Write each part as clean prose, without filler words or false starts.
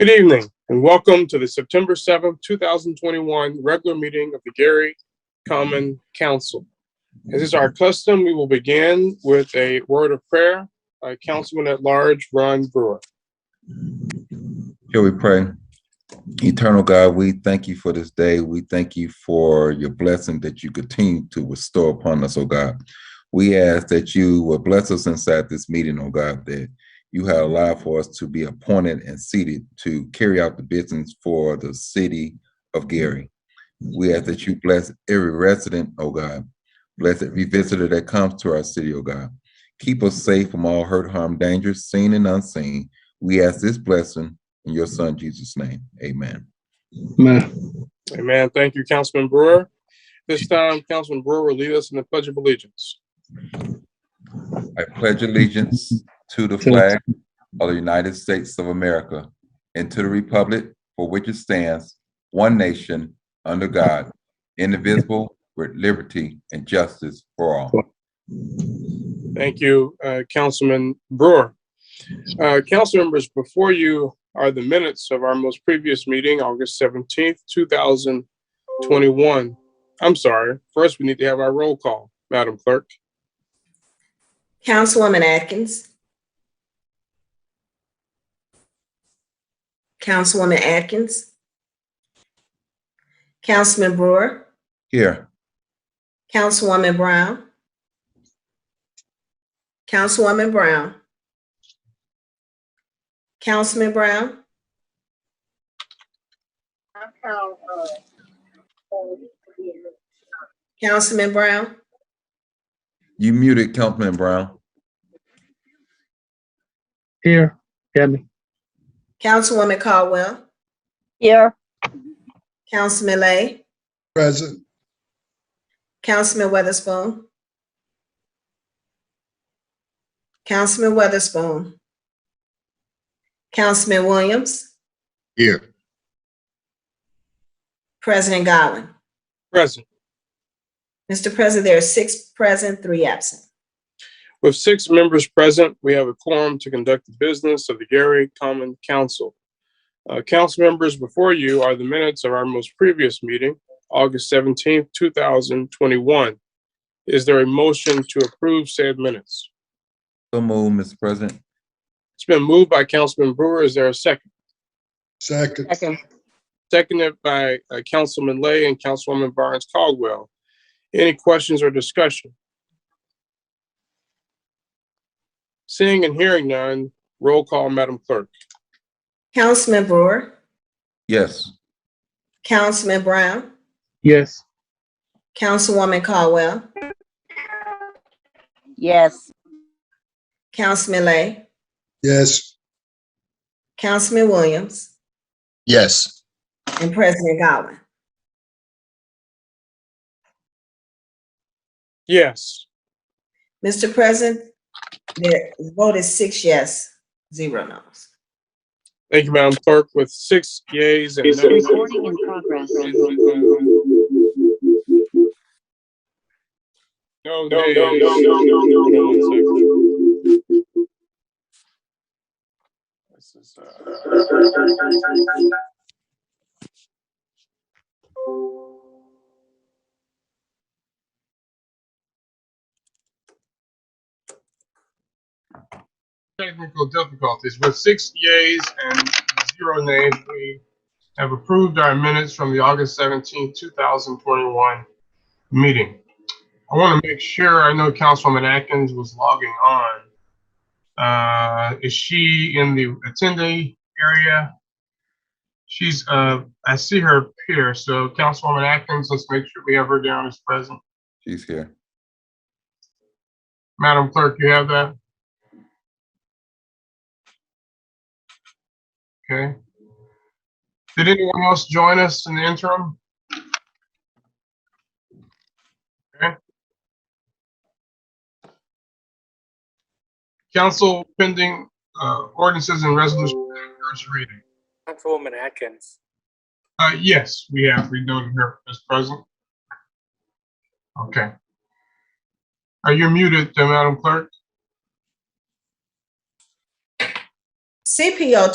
Good evening and welcome to the September 7th, 2021 regular meeting of the Gary Common Council. As is our custom, we will begin with a word of prayer by Councilman at Large Ron Brewer. Here we pray. Eternal God, we thank you for this day. We thank you for your blessing that you continue to bestow upon us, oh God. We ask that you will bless us inside this meeting, oh God, that you have allowed for us to be appointed and seated to carry out the business for the city of Gary. We ask that you bless every resident, oh God. Bless every visitor that comes to our city, oh God. Keep us safe from all hurt, harm, danger, seen and unseen. We ask this blessing in your son, Jesus' name. Amen. Amen. Amen. Thank you, Councilman Brewer. This time, Councilman Brewer will lead us in the Pledge of Allegiance. I pledge allegiance to the flag of the United States of America and to the republic for which it stands, one nation, under God, indivisible, with liberty and justice for all. Thank you, Councilman Brewer. Council members, before you are the minutes of our most previous meeting, August 17th, 2021. I'm sorry, first we need to have our roll call, Madam Clerk. Councilwoman Atkins. Councilwoman Atkins. Councilman Brewer. Here. Councilwoman Brown. Councilwoman Brown. Councilman Brown. Councilman Brown. You muted, Councilman Brown. Here, Gabby. Councilwoman Caldwell. Here. Councilman Lay. Present. Councilman Weatherspoon. Councilman Weatherspoon. Councilman Williams. Here. President Godwin. Present. Mr. President, there are 6 present, 3 absent. With 6 members present, we have a quorum to conduct the business of the Gary Common Council. Council members, before you are the minutes of our most previous meeting, August 17th, 2021. Is there a motion to approve said minutes? So moved, Mr. President. It's been moved by Councilman Brewer. Is there a second? Second. Seconded by Councilman Lay and Councilwoman Barnes Caldwell. Any questions or discussion? Seeing and hearing none, roll call, Madam Clerk. Councilman Brewer. Yes. Councilman Brown. Yes. Councilwoman Caldwell. Yes. Councilman Lay. Yes. Councilman Williams. Yes. And President Godwin. Yes. Mr. President, the vote is 6 yes, 0 no's. Thank you, Madam Clerk. With 6 yeas and no. Recording in progress. No, hold on 1 second. This is, technical difficulties. With 6 yeas and 0 nays, we have approved our minutes from the August 17th, 2021 meeting. I want to make sure, I know Councilwoman Atkins was logging on. Is she in the attendee area? She's, I see her here. So Councilwoman Atkins, let's make sure we have her down as present. She's here. Madam Clerk, you have that? Okay. Did anyone else join us in the interim? Okay. Council pending ordinances and resolutions first reading. Councilwoman Atkins. Yes, we have. We noted her as present. Okay. Are you muted, Madam Clerk? CPO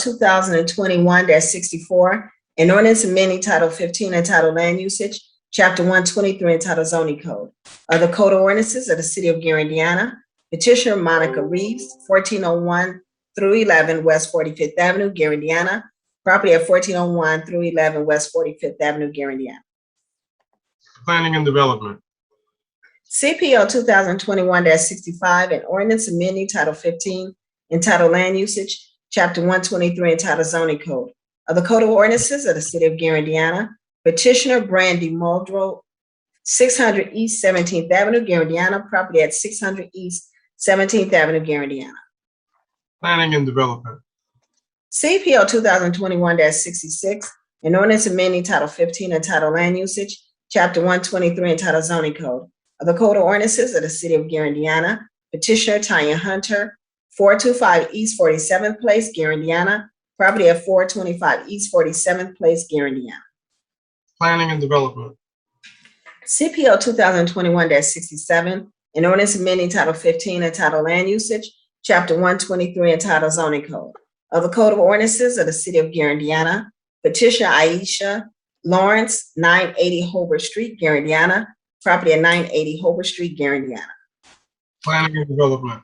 2021-64, an ordinance amending Title 15 entitled Land Usage, Chapter 123 entitled Zoning Code of the Code of Ordinances of the City of Gary, Indiana. Petitioner Monica Reeves, 1401 through 11 West 45th Avenue, Gary, Indiana. Property at 1401 through 11 West 45th Avenue, Gary, Indiana. Planning and Development. CPO 2021-65, an ordinance amending Title 15 entitled Land Usage, Chapter 123 entitled Zoning Code of the Code of Ordinances of the City of Gary, Indiana. Petitioner Brandy Muldrow, 600 East 17th Avenue, Gary, Indiana. Property at 600 East 17th Avenue, Gary, Indiana. Planning and Development. CPO 2021-66, an ordinance amending Title 15 entitled Land Usage, Chapter 123 entitled Zoning Code of the Code of Ordinances of the City of Gary, Indiana. Petitioner Tanya Hunter, 425 East 47th Place, Gary, Indiana. Property at 425 East 47th Place, Gary, Indiana. Planning and Development. CPO 2021-67, an ordinance amending Title 15 entitled Land Usage, Chapter 123 entitled Zoning Code of the Code of Ordinances of the City of Gary, Indiana. Petitioner Aisha Lawrence, 980 Hobart Street, Gary, Indiana. Property at 980 Hobart Street, Gary, Indiana. Planning and Development.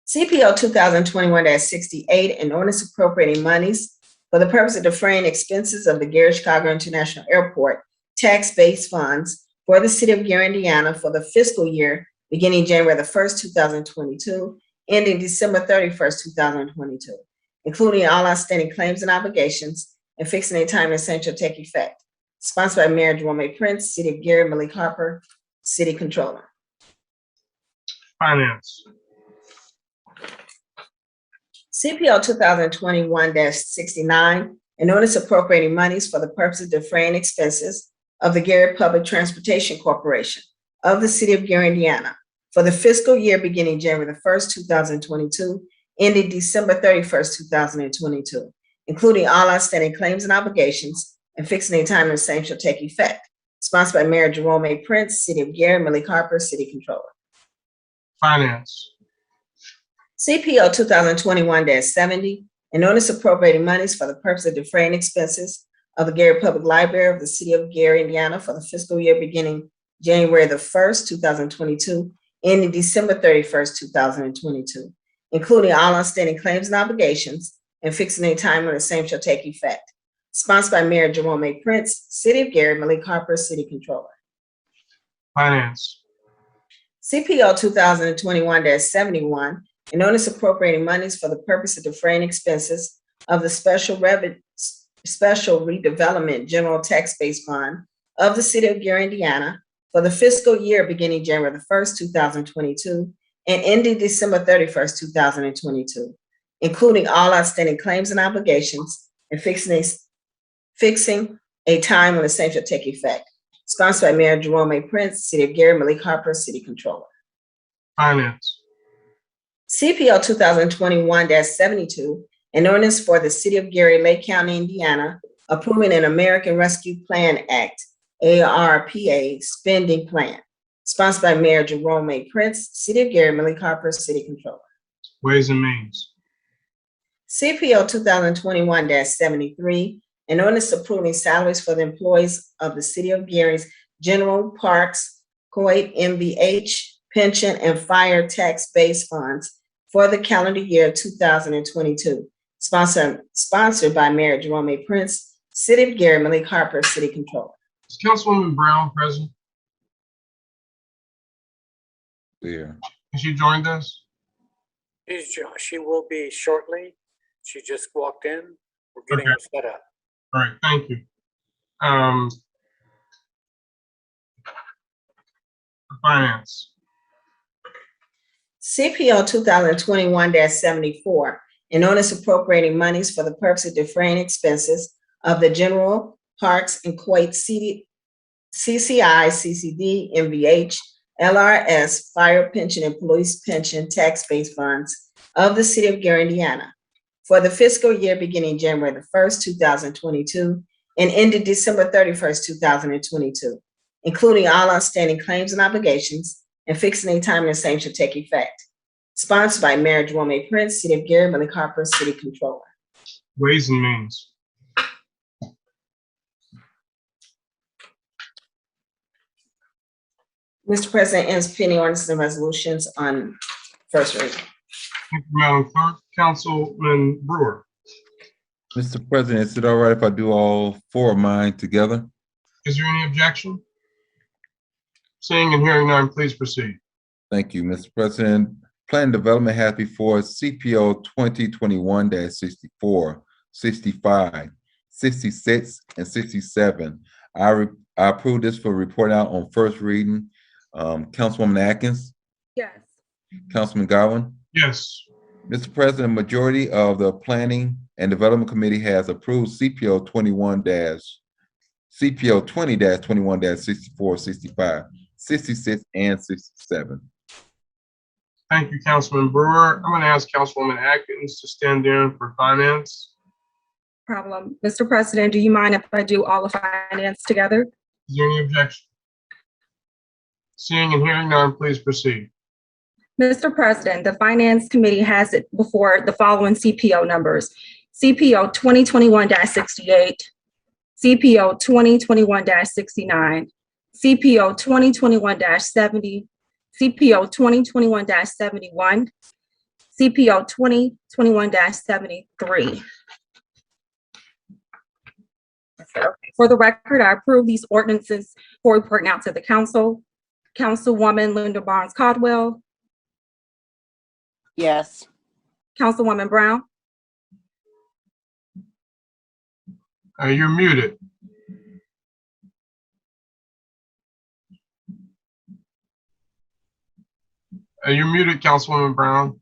CPO 2021-68, an ordinance appropriating monies for the purpose of defraying expenses of the Gary Chicago International Airport tax-based funds for the City of Gary, Indiana for the fiscal year beginning January the 1st, 2022, ending December 31st, 2022, including all outstanding claims and obligations and fixing a time and cent shall take effect. Sponsored by Mayor Jerome A. Prince, City of Gary, Malik Harper, City Controller. Finance. CPO 2021-69, an ordinance appropriating monies for the purpose of defraying expenses of the Gary Public Transportation Corporation of the City of Gary, Indiana, for the fiscal year beginning January the 1st, 2022, ending December 31st, 2022, including all outstanding claims and obligations and fixing a time and the same shall take effect. Sponsored by Mayor Jerome A. Prince, City of Gary, Malik Harper, City Controller. Finance. CPO 2021-70, an ordinance appropriating monies for the purpose of defraying expenses of the Gary Public Library of the City of Gary, Indiana for the fiscal year beginning January the 1st, 2022, ending December 31st, 2022, including all outstanding claims and obligations and fixing a time when the same shall take effect. Sponsored by Mayor Jerome A. Prince, City of Gary, Malik Harper, City Controller. Finance. CPO 2021-71, an ordinance appropriating monies for the purpose of defraying expenses of the Special Redevelopment General Tax Base Fund of the City of Gary, Indiana for the fiscal year beginning January the 1st, 2022 and ending December 31st, 2022, including all outstanding claims and obligations and fixing a time when the same shall take effect. Sponsored by Mayor Jerome A. Prince, City of Gary, Malik Harper, City Controller. Finance. CPO 2021-72, an ordinance for the City of Gary, Lake County, Indiana, approving an American Rescue Plan Act, ARPA, spending plan. Sponsored by Mayor Jerome A. Prince, City of Gary, Malik Harper, City Controller. Ways and Means. CPO 2021-73, an ordinance approving salaries for the employees of the City of Gary's General Parks, Kuwait MVH, pension, and fire tax base funds for the calendar year 2022. Sponsored by Mayor Jerome A. Prince, City of Gary, Malik Harper, City Controller. Is Councilwoman Brown present? There. Has she joined us? She will be shortly. She just walked in. We're getting her set up. All right, thank you. Finance. CPO 2021-74, an ordinance appropriating monies for the purpose of defraying expenses of the General Parks and Kuwait CCI, CCD, MVH, LRS, fire pension and police pension tax base funds of the City of Gary, Indiana for the fiscal year beginning January the 1st, 2022 and ended December 31st, 2022, including all outstanding claims and obligations and fixing a time and the same shall take effect. sponsored by Mayor Jerome A. Prince, City of Gary, Billy Harper, City Controller. Ways and Means. Mr. President, any ordinances and resolutions on first reading. Thank you, Madam Clerk. Councilman Brewer. Mr. President, is it all right if I do all four of mine together? Is there any objection? Seeing and hearing none, please proceed. Thank you, Mr. President. Plan and Development has before us CPO 2021-64, 65, 66, and 67. I approve this for report out on first reading. Councilwoman Atkins, Yes. Councilman Godwin. Yes. Mr. President, majority of the Planning and Development Committee has approved CPO 20-21-64, 65, 66, and 67. Thank you, Councilman Brewer. I'm going to ask Councilwoman Atkins to stand in for finance. Problem. Mr. President, do you mind if I do all of finance together? Is there any objection? Seeing and hearing none, please proceed. Mr. President, the Finance Committee has it before the following CPO numbers: CPO 2021-68, CPO 2021-69, CPO 2021-70, CPO 2021-71, CPO 2021-73. For the record, I approve these ordinances for reporting out to the council. Councilwoman Linda Barnes Caldwell, Yes. Councilwoman Brown, You're muted. You're muted, Councilwoman Brown.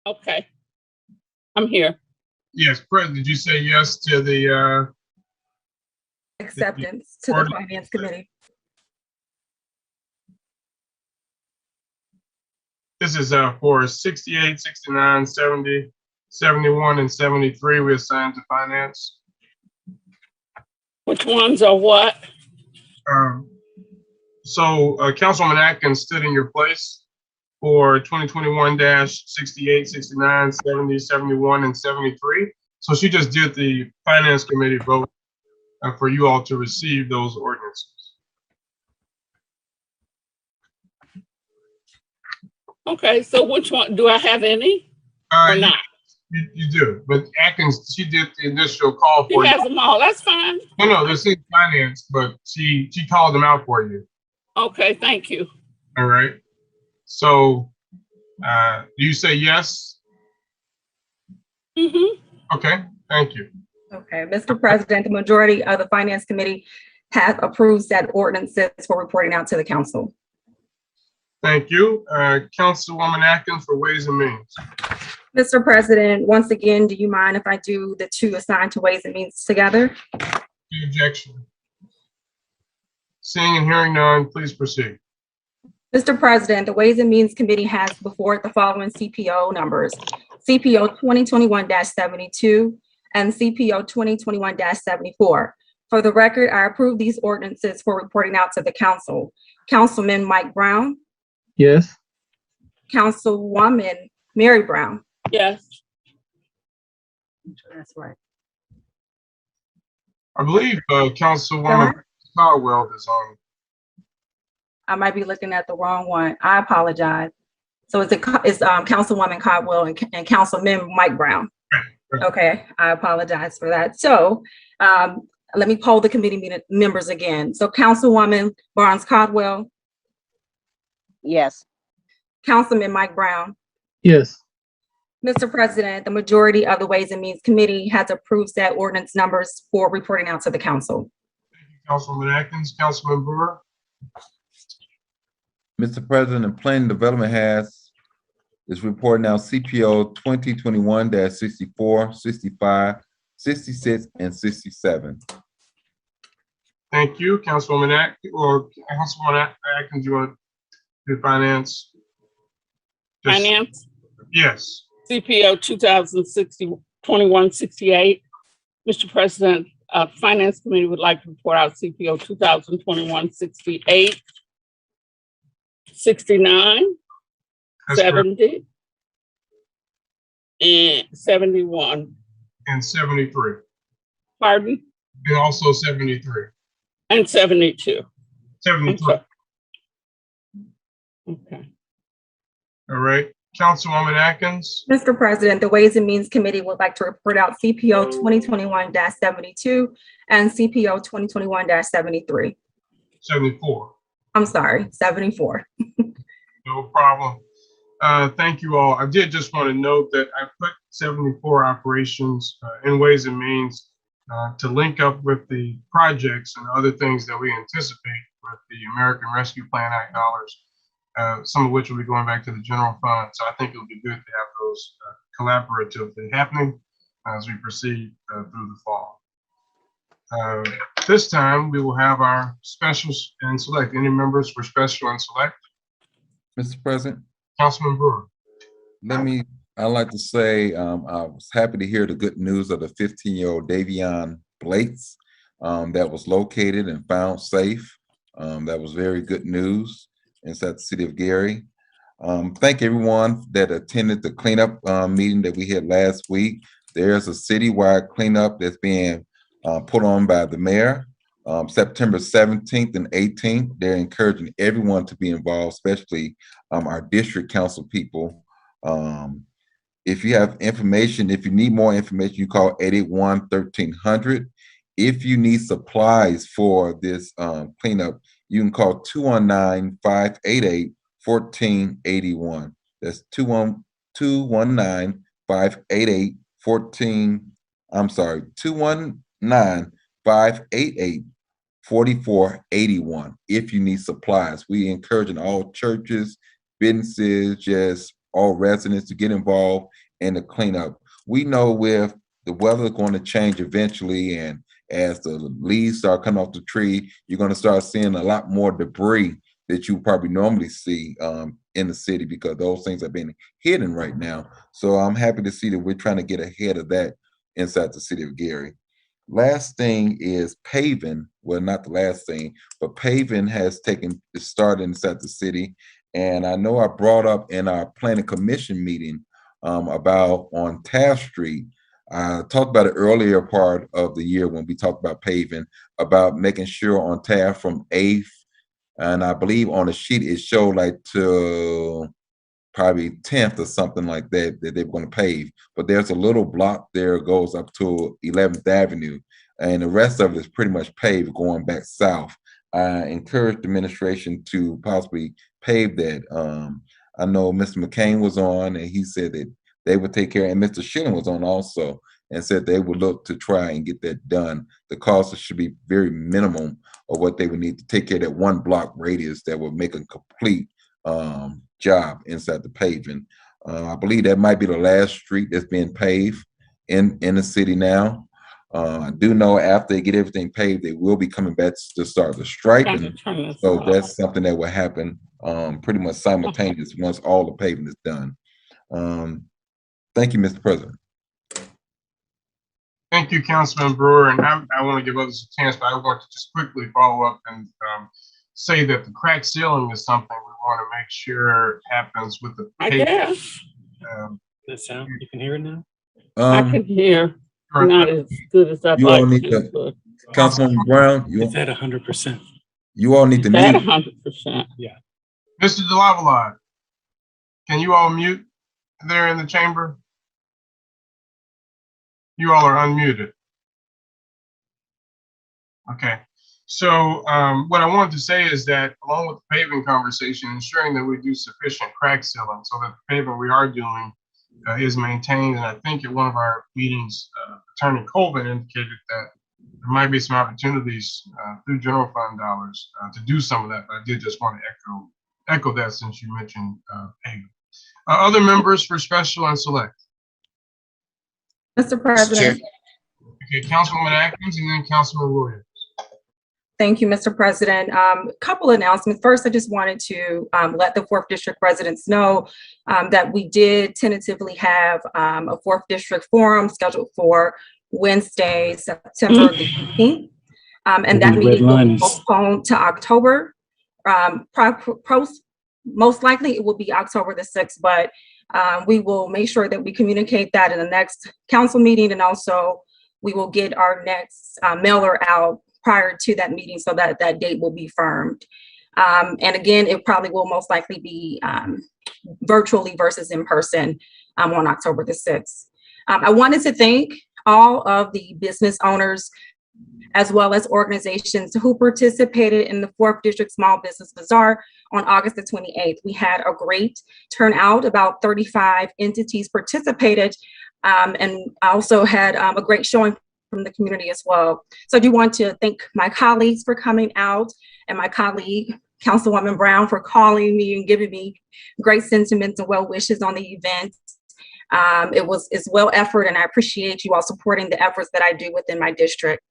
Okay. I'm here. Yes, Brett, did you say yes to the, acceptance to the Finance Committee. this is for 68, 69, 70, 71, and 73 we assigned to finance. Which ones are what? So Councilwoman Atkins stood in your place for 2021-68, 69, 70, 71, and 73. So she just did the Finance Committee vote for you all to receive those ordinances. Okay, so which one, do I have any or not? You do, but Atkins, she did the initial call She for you. has them all, that's fine. No, this is finance, but she called them out for you. Okay, thank you. All right. So, do you say yes? Mm-hmm. Okay, thank you. Okay, Mr. President, the majority of the Finance Committee have approved said ordinances for reporting out to the council. Thank you. Councilwoman Atkins for Ways and Means. Mr. President, once again, do you mind if I do the two assigned to Ways and Means together? Any objection? Seeing and hearing none, please proceed. Mr. President, the Ways and Means Committee has before it the following CPO numbers: CPO 2021-72 and CPO 2021-74. For the record, I approve these ordinances for reporting out to the council. Councilman Mike Brown, Yes. Councilwoman Mary Brown. Yes. That's right. I believe Councilwoman Caldwell is on. I might be looking at the wrong one. I apologize. So it's Councilwoman Caldwell and Councilman Mike Brown. Okay, I apologize for that. So let me poll the committee members again. So Councilwoman Barnes Caldwell, Yes. Councilman Mike Brown. Yes. Mr. President, the majority of the Ways and Means Committee has approved said ordinance numbers for reporting out to the council. Councilman Atkins, Councilman Brewer. Mr. President, Planning and Development is reporting out CPO 2021-64, 65, 66, and 67. Thank you, Councilwoman Atkins, or Councilwoman Atkins, you want to do finance? Finance, Yes. CPO 2021-68. Mr. President, Finance Committee would like to report out CPO 2021-68, 69, That's correct. 70, and 71. And 73, Pardon? and also 73. And 72. I'm 73. sorry. Okay. All right. Councilwoman Atkins. Mr. President, the Ways and Means Committee would like to report out CPO 2021-72 and CPO 2021-73. 74. I'm sorry, 74. No problem. Thank you all. I did just want to note that I put 74 operations in Ways and Means to link up with the projects and other things that we anticipate with the American Rescue Plan Act dollars, some of which will be going back to the general fund. So I think it'll be good to have those collaboratively happening as we proceed through the fall. This time we will have our specials and select. Any members for special and select? Mr. President, Councilman Brewer. I'd like to say, I was happy to hear the good news of the 15-year-old Davion Blakes that was located and found safe. That was very good news inside the city of Gary. Thank everyone that attended the cleanup meeting that we had last week. There's a citywide cleanup that's being put on by the mayor, September 17th and 18th. They're encouraging everyone to be involved, especially our district council people. If you have information, if you need more information, you call 881-1300. If you need supplies for this cleanup, you can call 219-588-1481. That's 219-588-14. I'm sorry, 219-588-4481. If you need supplies, we encouraging all churches, businesses, just all residents to get involved in the cleanup. We know with the weather going to change eventually, and as the leaves start coming off the tree, you're going to start seeing a lot more debris that you probably normally see in the city, because those things are being hidden right now. So I'm happy to see that we're trying to get ahead of that inside the city of Gary. Last thing is paving. Well, not the last thing, but paving has started inside the city. And I know I brought up in our planning commission meeting about on Taft Street. I talked about it earlier part of the year when we talked about paving, about making sure on Taft from 8th, and I believe on the sheet it showed like to probably 10th or something like that, that they were going to pave. But there's a little block there goes up to 11th Avenue, and the rest of it is pretty much paved going back south. I encourage the administration to possibly pave that. I know Mr. McCain was on, and he said that they would take care, and Mr. Schilling was on also, and said they would look to try and get that done. The cost should be very minimum of what they would need to take care of that one block radius that would make a complete job inside the paving. I believe that might be the last street that's being paved in the city now. I do know after they get everything paved, they will be coming back to start the striping. So that's something that will happen pretty much simultaneous once all the paving is done. Thank you, Mr. President. Thank you, Councilman Brewer. And I want to give others a chance, but I want to just quickly follow up and say that the crack ceiling is something we want to make sure happens with the paving. guess. That sound, you can hear it now? I can hear. Not as good as I'd You all like need to, to- but Councilman Brown, It's at 100%. you all need to that mute. 100%. Mr. DeLavalade, can you all mute there in the chamber? You all are unmuted. Okay. So what I wanted to say is that along with the paving conversation, ensuring that we do sufficient crack sealing so that the paving we are doing is maintained. And I think at one of our meetings, Attorney Colvin indicated that there might be some opportunities through general fund dollars to do some of that. But I did just want to echo that since you mentioned paving. Other members for special and select. Mr. President. Okay, Councilwoman Atkins and then Councilman Williams. Thank you, Mr. President. A couple announcements. First, I just wanted to let the 4th District residents know that we did tentatively have a 4th District forum scheduled for Wednesday, September the 18th. And that meeting will be postponed to October. most likely it will be October the 6th, but we will make sure that we communicate that in the next council meeting, and also we will get our next mailer out prior to that meeting so that that date will be firmed. And again, it probably will most likely be virtually versus in person on October the 6th. I wanted to thank all of the business owners as well as organizations who participated in the 4th District Small Business Bazaar on August the 28th. We had a great turnout, about 35 entities participated, and I also had a great showing from the community as well. So I do want to thank my colleagues for coming out, and my colleague, Councilwoman Brown, for calling me and giving me great sentiments and well wishes on the event. It's well effort, and I appreciate you all supporting the efforts that I do within my district.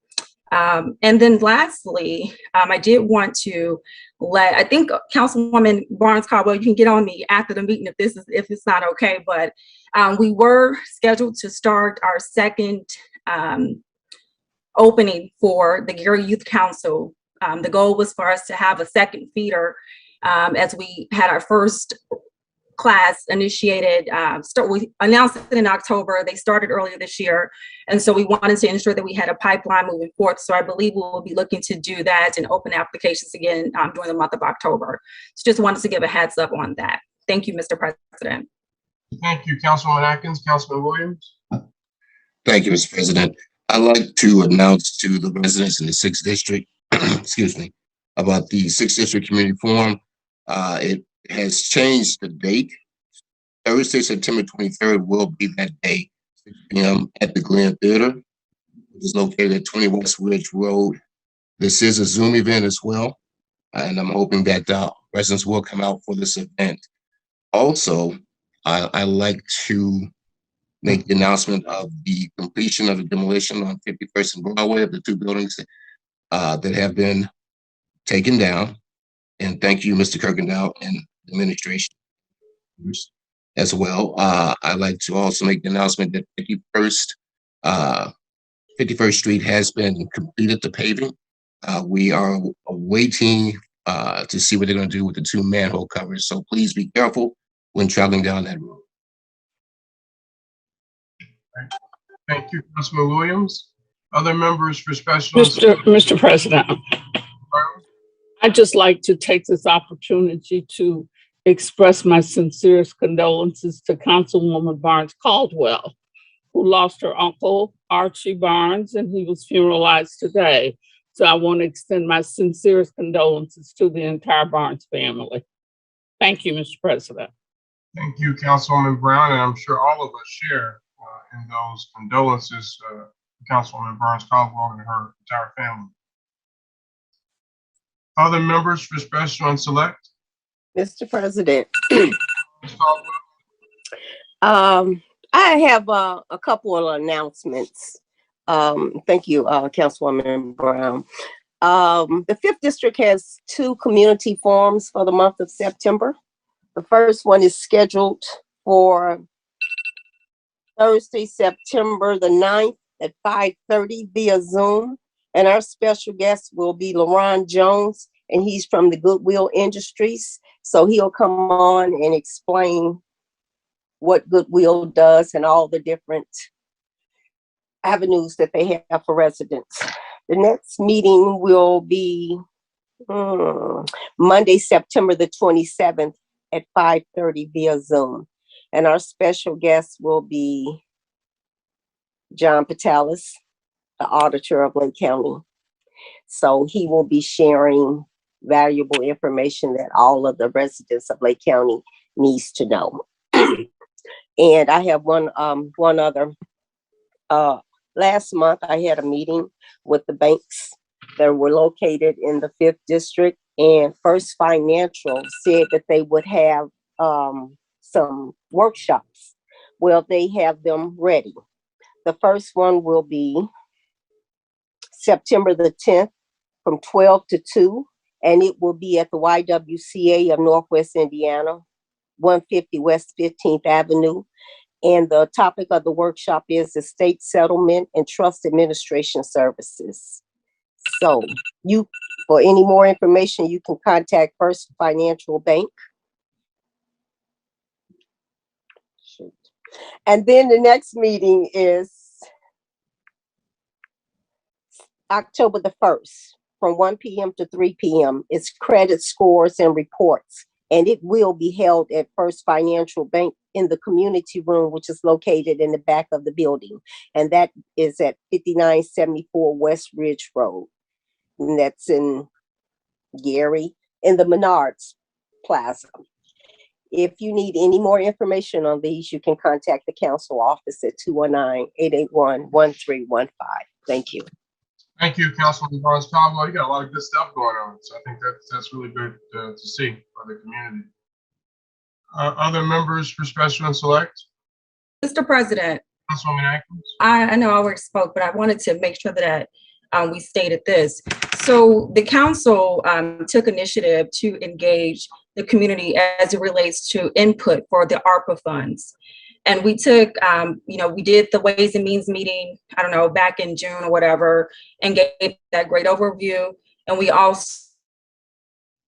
And then lastly, I did want to I think Councilwoman Barnes Caldwell, you can get on me after the meeting if it's not okay, but we were scheduled to start our second opening for the Gary Youth Council. The goal was for us to have a second feeder as we had our first class initiated. We announced it in October. They started earlier this year. And so we wanted to ensure that we had a pipeline moving forth. So I believe we'll be looking to do that and open applications again during the month of October. So just wanted to give a heads up on that. Thank you, Mr. President. Thank you, Councilwoman Atkins. Councilman Williams? Thank you, Mr. President. I'd like to announce to the residents in the 6th District, excuse me, about the 6th District Community Forum. It has changed the date. Thursday, September 23rd will be that day, 6 p.m. at the Glen Theater, which is located at 20 West Ridge Road. This is a Zoom event as well, and I'm hoping that residents will come out for this event. Also, I like to make the announcement of the completion of the demolition on 51st and Broadway of the 2 buildings that have been taken down. And thank you, Mr. Kirkendall and the administration as well. I'd like to also make the announcement that 51st Street has been completed, the paving. We are waiting to see what they're going to do with the 2 manhole covers. So please be careful when traveling down that road. Thank you, Councilman Williams. Other members for special. Mr. President, I'd just like to take this opportunity to express my sincerest condolences to Councilwoman Barnes Caldwell, who lost her uncle, Archie Barnes, and he was funeralized today. So I want to extend my sincerest condolences to the entire Barnes family. Thank you, Mr. President. Thank you, Councilwoman Brown, and I'm sure all of us share in those condolences to Councilwoman Barnes Caldwell and her entire family. Other members for special and select? Mr. President, I have a couple of announcements. Thank you, Councilwoman Brown. The 5th District has 2 community forums for the month of September. The first one is scheduled for Thursday, September the 9th at 5:30 via Zoom. And our special guest will be LaRon Jones, and he's from the Goodwill Industries. So he'll come on and explain what Goodwill does and all the different avenues that they have for residents. The next meeting will be Monday, September the 27th at 5:30 via Zoom. And our special guest will be John Patalis, the auditor of Lake County. So he will be sharing valuable information that all of the residents of Lake County needs to know. And I have one other. Last month, I had a meeting with the banks that were located in the 5th District, and First Financial said that they would have some workshops. Well, they have them ready. The first one will be September the 10th from 12 to 2, and it will be at the YWCA of Northwest Indiana, 150 West 15th Avenue. And the topic of the workshop is estate settlement and trust administration services. So for any more information, you can contact First Financial Bank And then the next meeting is October the 1st from 1 p.m. to 3 p.m. It's credit scores and reports. And it will be held at First Financial Bank in the community room, which is located in the back of the building. And that is at 5974 West Ridge Road. And that's in Gary, in the Menards Plaza. If you need any more information on these, you can contact the council office at 219-881-1315. Thank you. Thank you, Councilman Barnes Caldwell. You got a lot of good stuff going on, so I think that's really good to see for the community. Other members for special and select? Mr. President, Councilwoman Atkins? I know I already spoke, but I wanted to make sure that we stated this. So the council took initiative to engage the community as it relates to input for the ARPA funds. And we took, we did the Ways and Means meeting, I don't know, back in June or whatever, and gave that great overview. And we also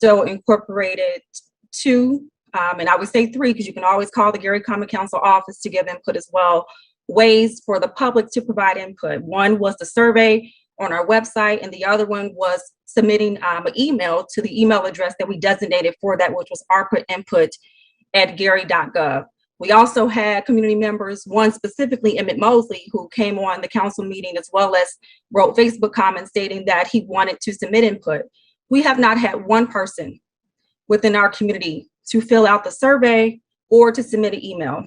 incorporated two, and I would say three, because you can always call the Gary Common Council office to give input as well, ways for the public to provide input. One was the survey on our website, and the other one was submitting an email to the email address that we designated for that, which was arpainput@gary.gov. We also had community members, one specifically Emmett Mosley, who came on the council meeting as well as wrote Facebook comments stating that he wanted to submit input. We have not had one person within our community to fill out the survey or to submit an email.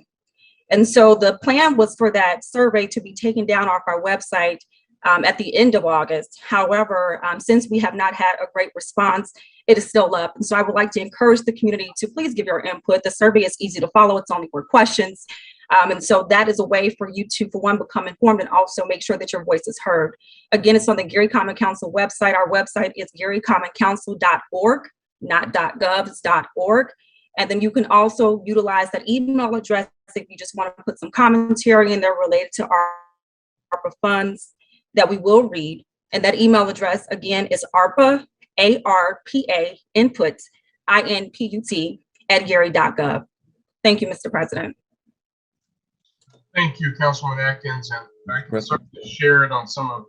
And so the plan was for that survey to be taken down off our website at the end of August. However, since we have not had a great response, it is still up. And so I would like to encourage the community to please give your input. The survey is easy to follow. It's only 4 questions. And so that is a way for you to, for one, become informed and also make sure that your voice is heard. Again, it's on the Gary Common Council website. Our website is garycommoncouncil.org, not .gov, it's .org. And then you can also utilize that email address if you just want to put some commentary in there related to our ARPA funds that we will read. And that email address, again, is ARPA, A-R-P-A, input, I-N-P-U-T, @gary.gov. Thank you, Mr. President. Thank you, Councilwoman Atkins. And I can certainly share it on some of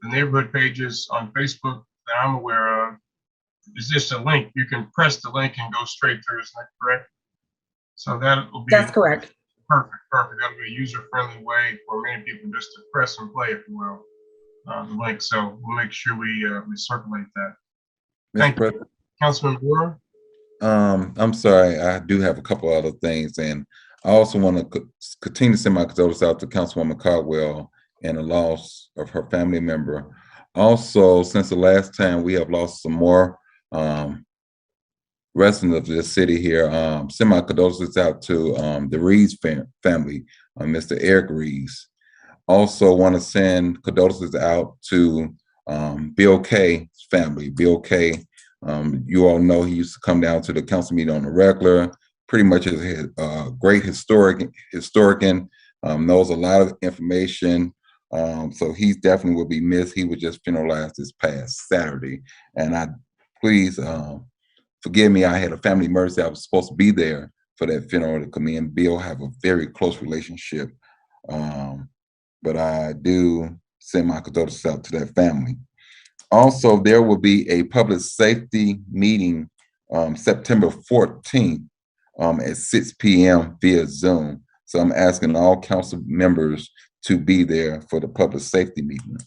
the neighborhood pages on Facebook that I'm aware of. It's just a link. You can press the link and go straight through. Is that correct? So that will be— That's correct. Perfect. That'll be a user-friendly way for many people just to press and play, if you will, the link. So we'll make sure we circulate that. Thank you. Councilman Brewer? I'm sorry, I do have a couple other things, and I also want to continue to send my condolences out to Councilwoman Caldwell and the loss of her family member. Also, since the last time, we have lost some more residents of this city here. Send my condolences out to the Reeves family, Mr. Eric Reeves. Also want to send condolences out to Bill K's family. Bill K, you all know he used to come down to the council meeting on the regular, pretty much is a great historian, knows a lot of information. So he definitely will be missed. He was just funeralized this past Saturday. And please forgive me, I had a family emergency. I was supposed to be there for that funeral to come in. Bill have a very close relationship. But I do send my condolences out to that family. Also, there will be a public safety meeting September 14th at 6 p.m. via Zoom. So I'm asking all council members to be there for the public safety meeting.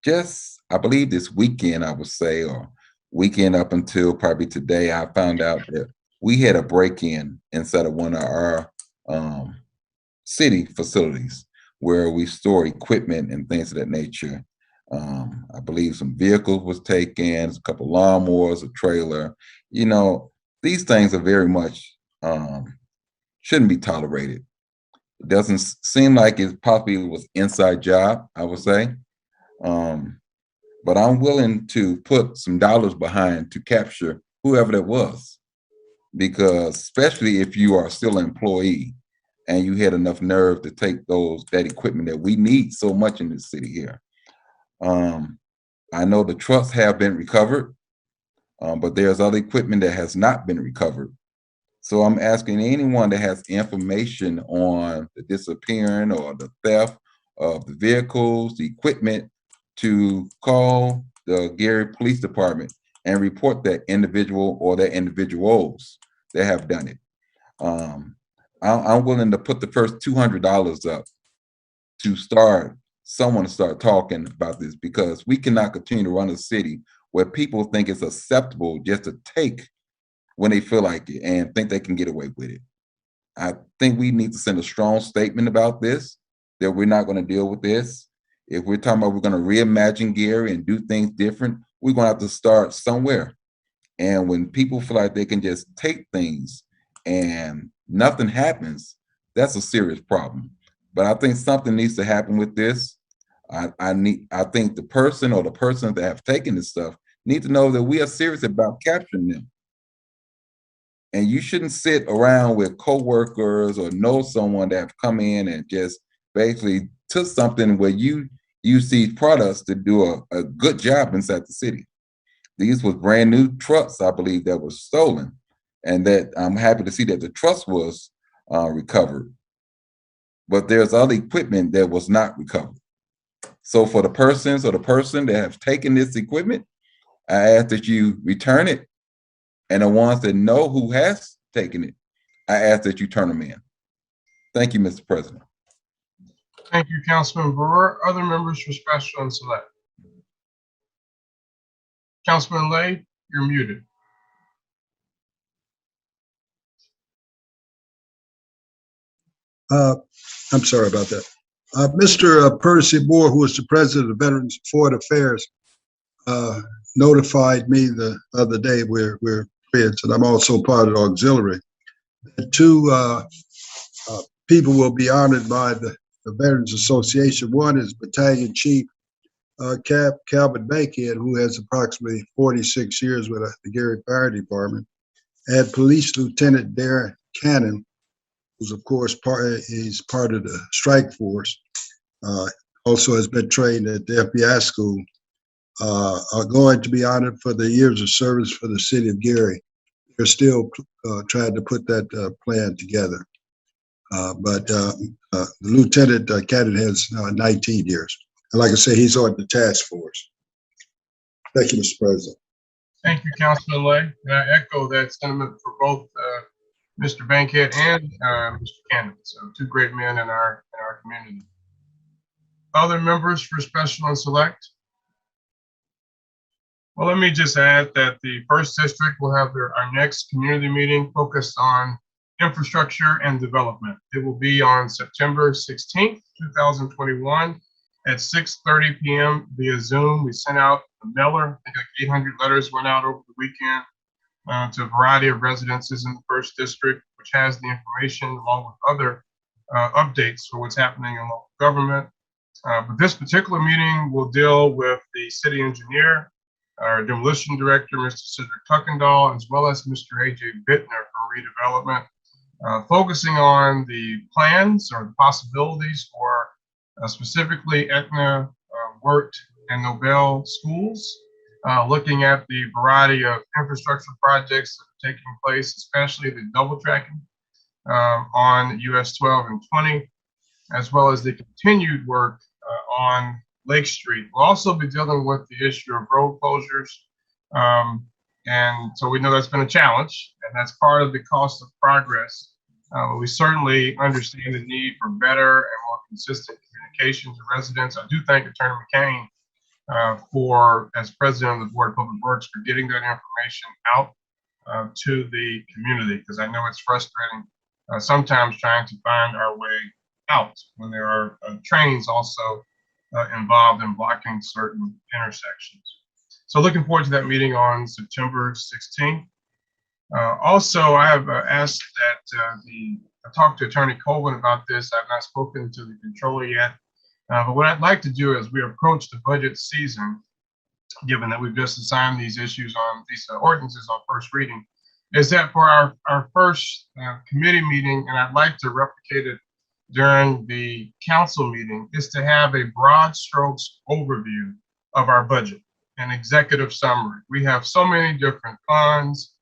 Just, I believe this weekend, I would say, or weekend up until probably today, I found out that we had a break-in inside of one of our city facilities where we store equipment and things of that nature. I believe some vehicles was taken, a couple lawnmowers, a trailer. You know, these things are very much shouldn't be tolerated. It doesn't seem like it possibly was inside job, I would say. But I'm willing to put some dollars behind to capture whoever that was, because especially if you are still an employee and you had enough nerve to take that equipment that we need so much in this city here. I know the trucks have been recovered, but there's other equipment that has not been recovered. So I'm asking anyone that has information on the disappearing or the theft of the vehicles, the equipment, to call the Gary Police Department and report that individual or that individuals that have done it. I'm willing to put the first $200 up to someone to start talking about this, because we cannot continue to run a city where people think it's acceptable just to take when they feel like it and think they can get away with it. I think we need to send a strong statement about this, that we're not going to deal with this. If we're talking about we're going to reimagine Gary and do things different, we're going to have to start somewhere. And when people feel like they can just take things and nothing happens, that's a serious problem. But I think something needs to happen with this. I think the person or the persons that have taken this stuff need to know that we are serious about capturing them. And you shouldn't sit around with coworkers or know someone that have come in and just basically took something where you use these products to do a good job inside the city. These was brand new trucks, I believe, that was stolen, and that I'm happy to see that the trucks was recovered. But there's other equipment that was not recovered. So for the persons or the person that have taken this equipment, I ask that you return it. And the ones that know who has taken it, I ask that you turn them in. Thank you, Mr. President. Thank you, Councilman Brewer. Other members for special and select? Councilman Lay, you're muted. I'm sorry about that. Mr. Percy Moore, who is the president of Veterans Foreign Affairs, notified me the other day, we're friends, and I'm also part of the auxiliary, that two people will be honored by the Veterans Association. One is Battalion Chief Calvin Bankhead, who has approximately 46 years with the Gary Fire Department, and Police Lieutenant Darren Cannon, who's of course he's part of the strike force, also has been trained at the FBI school, are going to be honored for their years of service for the city of Gary. They're still trying to put that plan together. But the Lieutenant Cannon has 19 years. And like I say, he's on the task force. Thank you, Mr. President. Thank you, Councilman Lay. And I echo that sentiment for both Mr. Bankhead and Mr. Cannon. So two great men in our community. Other members for special and select? Well, let me just add that the first district will have our next community meeting focused on infrastructure and development. It will be on September 16th, 2021 at 6:30 p.m. via Zoom. We sent out a mailer. I think like 800 letters went out over the weekend to a variety of residences in the first district, which has the information along with other updates for what's happening in local government. But this particular meeting will deal with the city engineer, our demolition director, Mr. Cedric Tuckendahl, as well as Mr. A.J. Bittner from redevelopment, focusing on the plans or the possibilities for specifically Aetna, Wirt, and Nobel schools, looking at the variety of infrastructure projects that are taking place, especially the double tracking on US 12 and 20, as well as the continued work on Lake Street. We'll also be dealing with the issue of road closures. And so we know that's been a challenge, and that's part of the cost of progress. But we certainly understand the need for better and more consistent communication to residents. I do thank Attorney McCain as president of the Board of Public Works for getting that information out to the community, because I know it's frustrating sometimes trying to find our way out when there are trains also involved in blocking certain intersections. So looking forward to that meeting on September 16th. Also, I have asked that I talked to Attorney Colvin about this. I've not spoken to the controller yet, but what I'd like to do as we approach the budget season, given that we've just assigned these issues on these ordinances on first reading, is that for our first committee meeting, and I'd like to replicate it during the council meeting, is to have a broad strokes overview of our budget, an executive summary. We have so many different funds,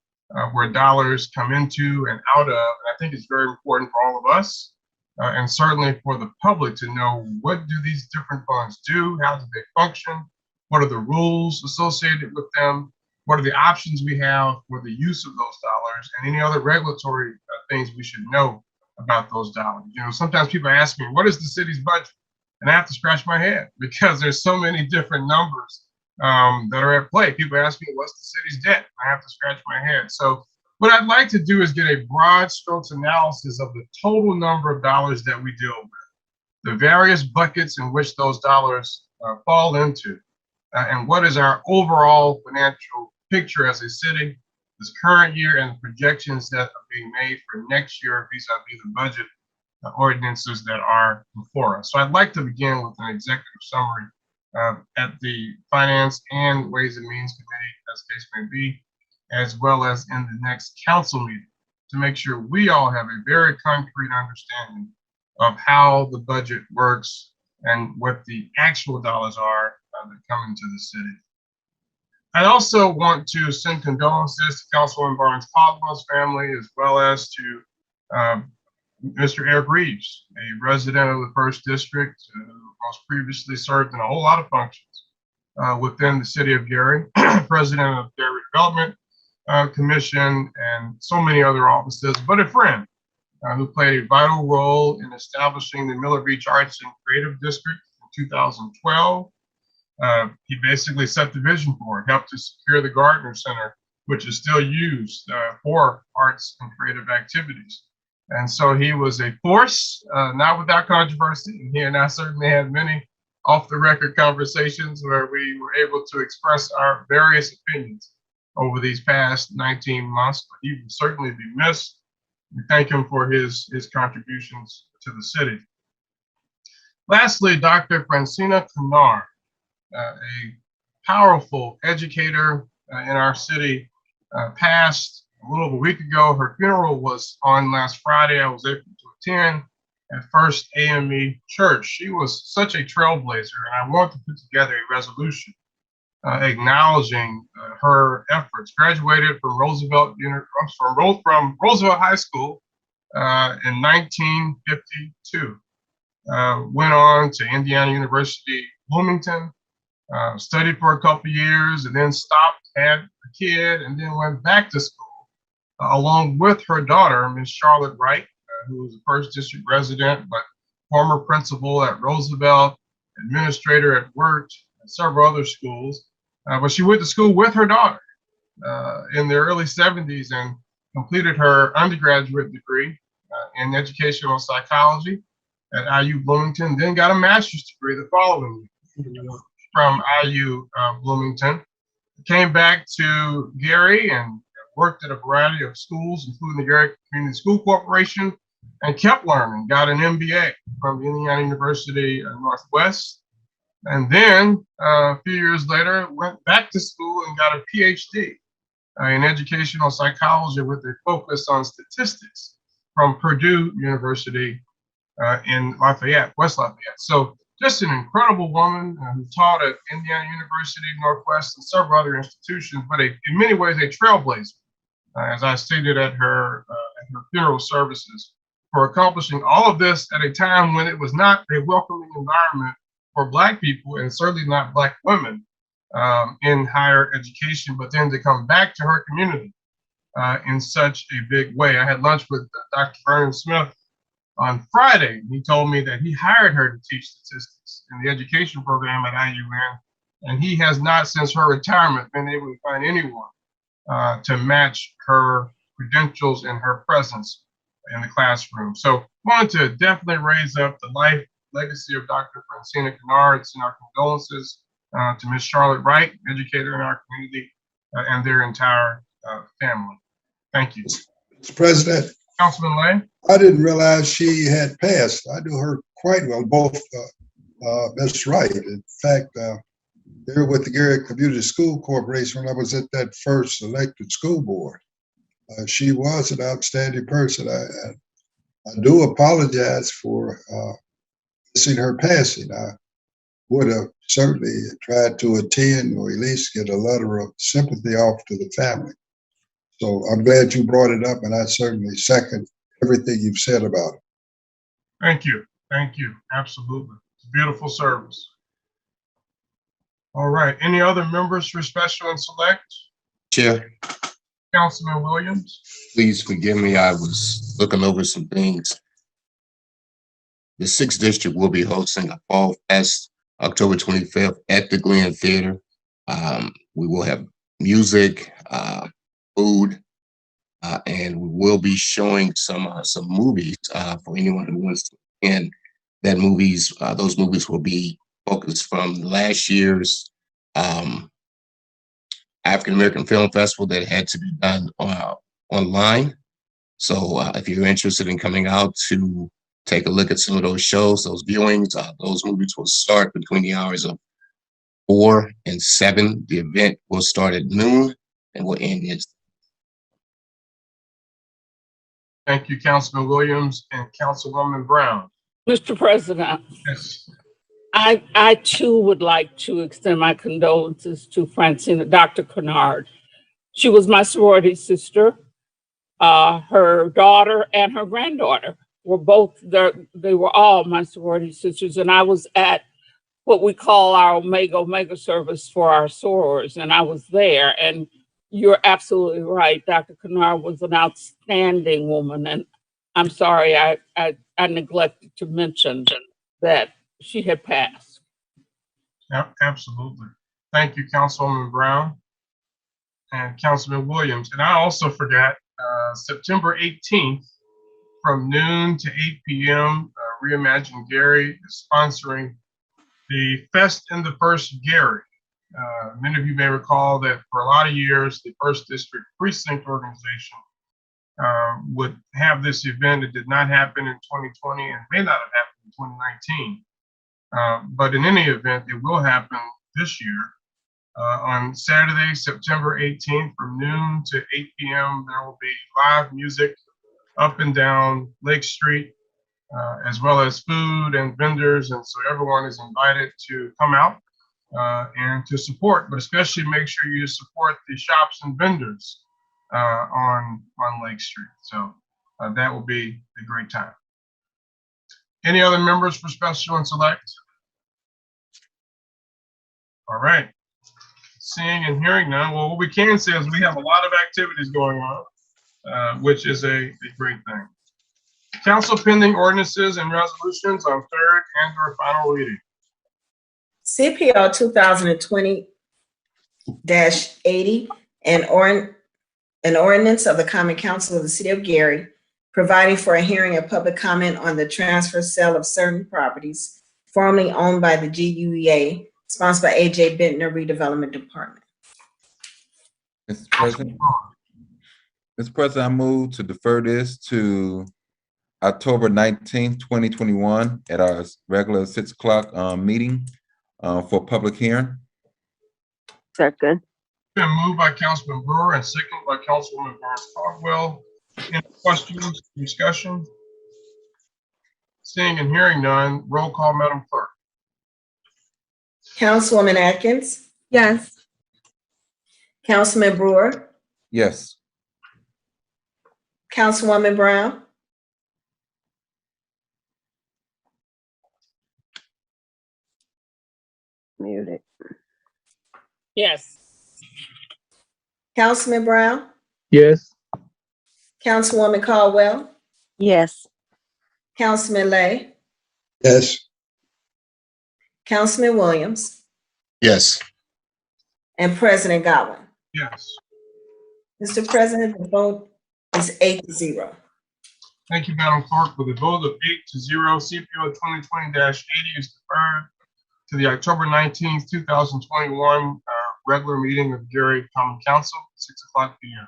where dollars come into and out of. And I think it's very important for all of us, and certainly for the public, to know, what do these different funds do? How do they function? What are the rules associated with them? What are the options we have for the use of those dollars, and any other regulatory things we should know about those dollars? You know, sometimes people ask me, what is the city's budget? And I have to scratch my head, because there's so many different numbers that are at play. People ask me, what's the city's debt? I have to scratch my head. So what I'd like to do is get a broad strokes analysis of the total number of dollars that we deal with, the various buckets in which those dollars fall into, and what is our overall financial picture as a city this current year, and the projections that are being made for next year vis-a-vis the budget ordinances that are before us. So I'd like to begin with an executive summary at the Finance and Ways and Means Committee, as the case may be, as well as in the next council meeting, to make sure we all have a very concrete understanding of how the budget works and what the actual dollars are that come into the city. I also want to send condolences to Councilwoman Barnes Caldwell's family, as well as to Mr. Eric Reeves, a resident of the 1st District, who most previously served in a whole lot of functions within the city of Gary, president of Gary Development Commission, and so many other offices, but a friend who played a vital role in establishing the Miller Beach Arts and Creative District in 2012. He basically set the vision for it, helped to secure the Gardner Center, which is still used for arts and creative activities. And so he was a force, not without controversy. He and I certainly had many off-the-record conversations where we were able to express our various opinions over these past 19 months, but he will certainly be missed. We thank him for his contributions to the city. Lastly, Dr. Francina Kennard, a powerful educator in our city, passed a little over a week ago. Her funeral was on last Friday. I was able to attend at First AME Church. She was such a trailblazer, and I want to put together a resolution acknowledging her efforts. Graduated from Roosevelt High School in 1952. Went on to Indiana University, Bloomington, studied for a couple years, and then stopped, had a kid, and then went back to school along with her daughter, Miss Charlotte Wright, who was a 1st District resident, but former principal at Roosevelt, administrator at Wirt, and several other schools. But she went to school with her daughter in the early 70s and completed her undergraduate degree in educational psychology at IU Bloomington, then got a master's degree the following year from IU Bloomington. Came back to Gary and worked at a variety of schools, including the Gary Community School Corporation, and kept learning, got an MBA from Indiana University Northwest. And then a few years later, went back to school and got a PhD in educational psychology with a focus on statistics from Purdue University in Lafayette, West Lafayette. So just an incredible woman who taught at Indiana University Northwest and several other institutions, but in many ways a trailblazer, as I stated at her funeral services, for accomplishing all of this at a time when it was not a welcoming environment for Black people, and certainly not Black women in higher education, but then to come back to her community in such a big way. I had lunch with Dr. Vernon Smith on Friday. He told me that he hired her to teach statistics in the education program at IUN, and he has not, since her retirement, been able to find anyone to match her credentials and her presence in the classroom. So wanted to definitely raise up the life legacy of Dr. Francina Kennard, and our condolences to Ms. Charlotte Wright, educator in our community, and their entire family. Thank you. Mr. President, Councilman Lay. I didn't realize she had passed. I knew her quite well, both Ms. Wright. In fact, they were with the Gary Community School Corporation when I was at that first elected school board. She was an outstanding person. I do apologize for missing her passing. I would have certainly tried to attend or at least get a letter of sympathy off to the family. So I'm glad you brought it up, and I certainly second everything you've said about it. Thank you. Thank you. Absolutely. It's a beautiful service. All right. Any other members for special and select? Chair, Councilman Williams? please forgive me. I was looking over some things. The 6th District will be hosting a Fall Fest October 25th at the Glen Theater. We will have music, food, and we will be showing some movies for anyone who wants to. And those movies will be focused from last year's African American Film Festival that had to be done online. So if you're interested in coming out to take a look at some of those shows, those viewings, those movies will start between the hours of 4 and 7. The event will start at noon and will end at. Thank you, Councilman Williams and Councilwoman Brown. Mr. President, Yes. I too would like to extend my condolences to Francina, Dr. Kennard. She was my sorority sister. Her daughter and her granddaughter were both there. They were all my sorority sisters. And I was at what we call our Omega service for our sorors. And I was there. And you're absolutely right. Dr. Kennard was an outstanding woman. And I'm sorry, I neglected to mention that she had passed. Yep, absolutely. Thank you, Councilwoman Brown and Councilman Williams. And I also forgot September 18th from noon to 8 p.m. Reimagine Gary is sponsoring the Fest in the First Gary. Many of you may recall that for a lot of years, the First District Precinct Organization would have this event. It did not happen in 2020 and may not have happened in 2019. But in any event, it will happen this year. On Saturday, September 18th, from noon to 8 p.m., there will be live music up and down Lake Street, as well as food and vendors. And so everyone is invited to come out and to support, but especially make sure you support the shops and vendors on Lake Street. So that will be a great time. Any other members for special and select? All right. Seeing and hearing none. Well, what we can say is we have a lot of activities going on, which is a great thing. Council pending ordinances and resolutions on third and/or final reading. CPO 2020-80, an ordinance of the Common Council of the City of Gary, providing for a hearing of public comment on the transfer sale of certain properties formerly owned by the GUEA, sponsored by AJ Bentner Redevelopment Department. Mr. President, I move to defer this to October 19th, 2021 at our regular 6 o'clock meeting for public hearing. Second. Been moved by Councilman Brewer and seconded by Councilwoman Barnes Caldwell. Any questions, discussion? Seeing and hearing none, roll call, Madam Clerk. Councilwoman Atkins, Yes. Councilman Brewer, Yes. Councilwoman Brown, Muted. Yes. Councilman Brown, Yes. Councilwoman Caldwell, Yes. Councilman Lay, Yes, Councilman Williams, Yes. and President Godwin. Yes. Mr. President, the vote is 8-0. Thank you, Madam Clerk. With a vote of 8-0, CPO 2020-80 is deferred to the October 19th, 2021 regular meeting of Gary Common Council, 6 o'clock p.m.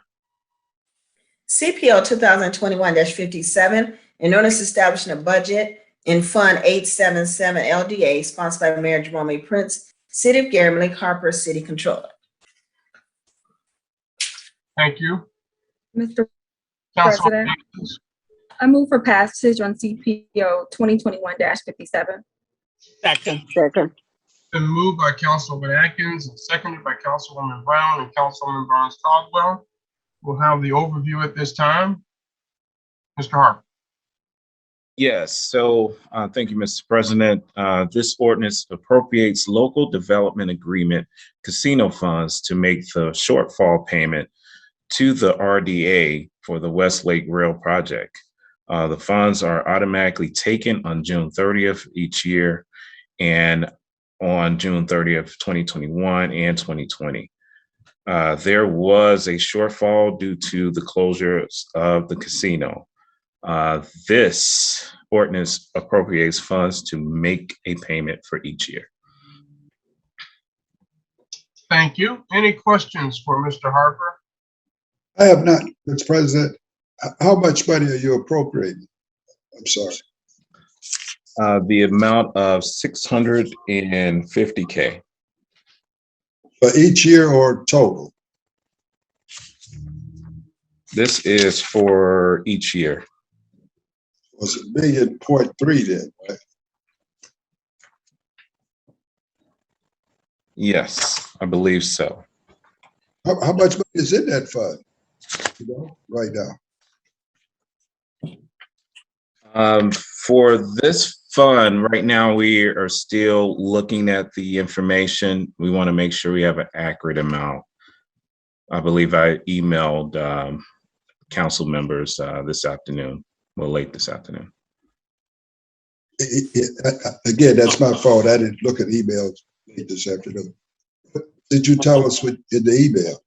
CPO 2021-57, an ordinance establishing a budget in Fund 877 LDA, sponsored by Mayor Jerome A. Prince, City of Gary, Malik Harper, City Controller. Thank you. Mr. Councilwoman President. Atkins. I move for passage on CPO 2021-57. Second. Second. Been moved by Councilwoman Atkins and seconded by Councilwoman Brown and Councilwoman Barnes Caldwell. will have the overview at this time. Mr. Harper. Yes, so thank you, Mr. President. This ordinance appropriates local development agreement casino funds to make the shortfall payment to the RDA for the Westlake Rail project. The funds are automatically taken on June 30th each year and on June 30th, 2021 and 2020. There was a shortfall due to the closures of the casino. This ordinance appropriates funds to make a payment for each year. Thank you. Any questions for Mr. Harper? I have not, Mr. President. How much money are you appropriating? I'm sorry. The amount of $650K. For each year or total? This is for each year. Was it $1.3 million then, right? Yes, I believe so. How much money is in that fund, you know, right now? For this fund, right now, we are still looking at the information. We want to make sure we have an accurate amount. I believe I emailed council members this afternoon, well, late this afternoon. Again, that's my fault. I didn't look at emails late this afternoon. Did you tell us what in the email?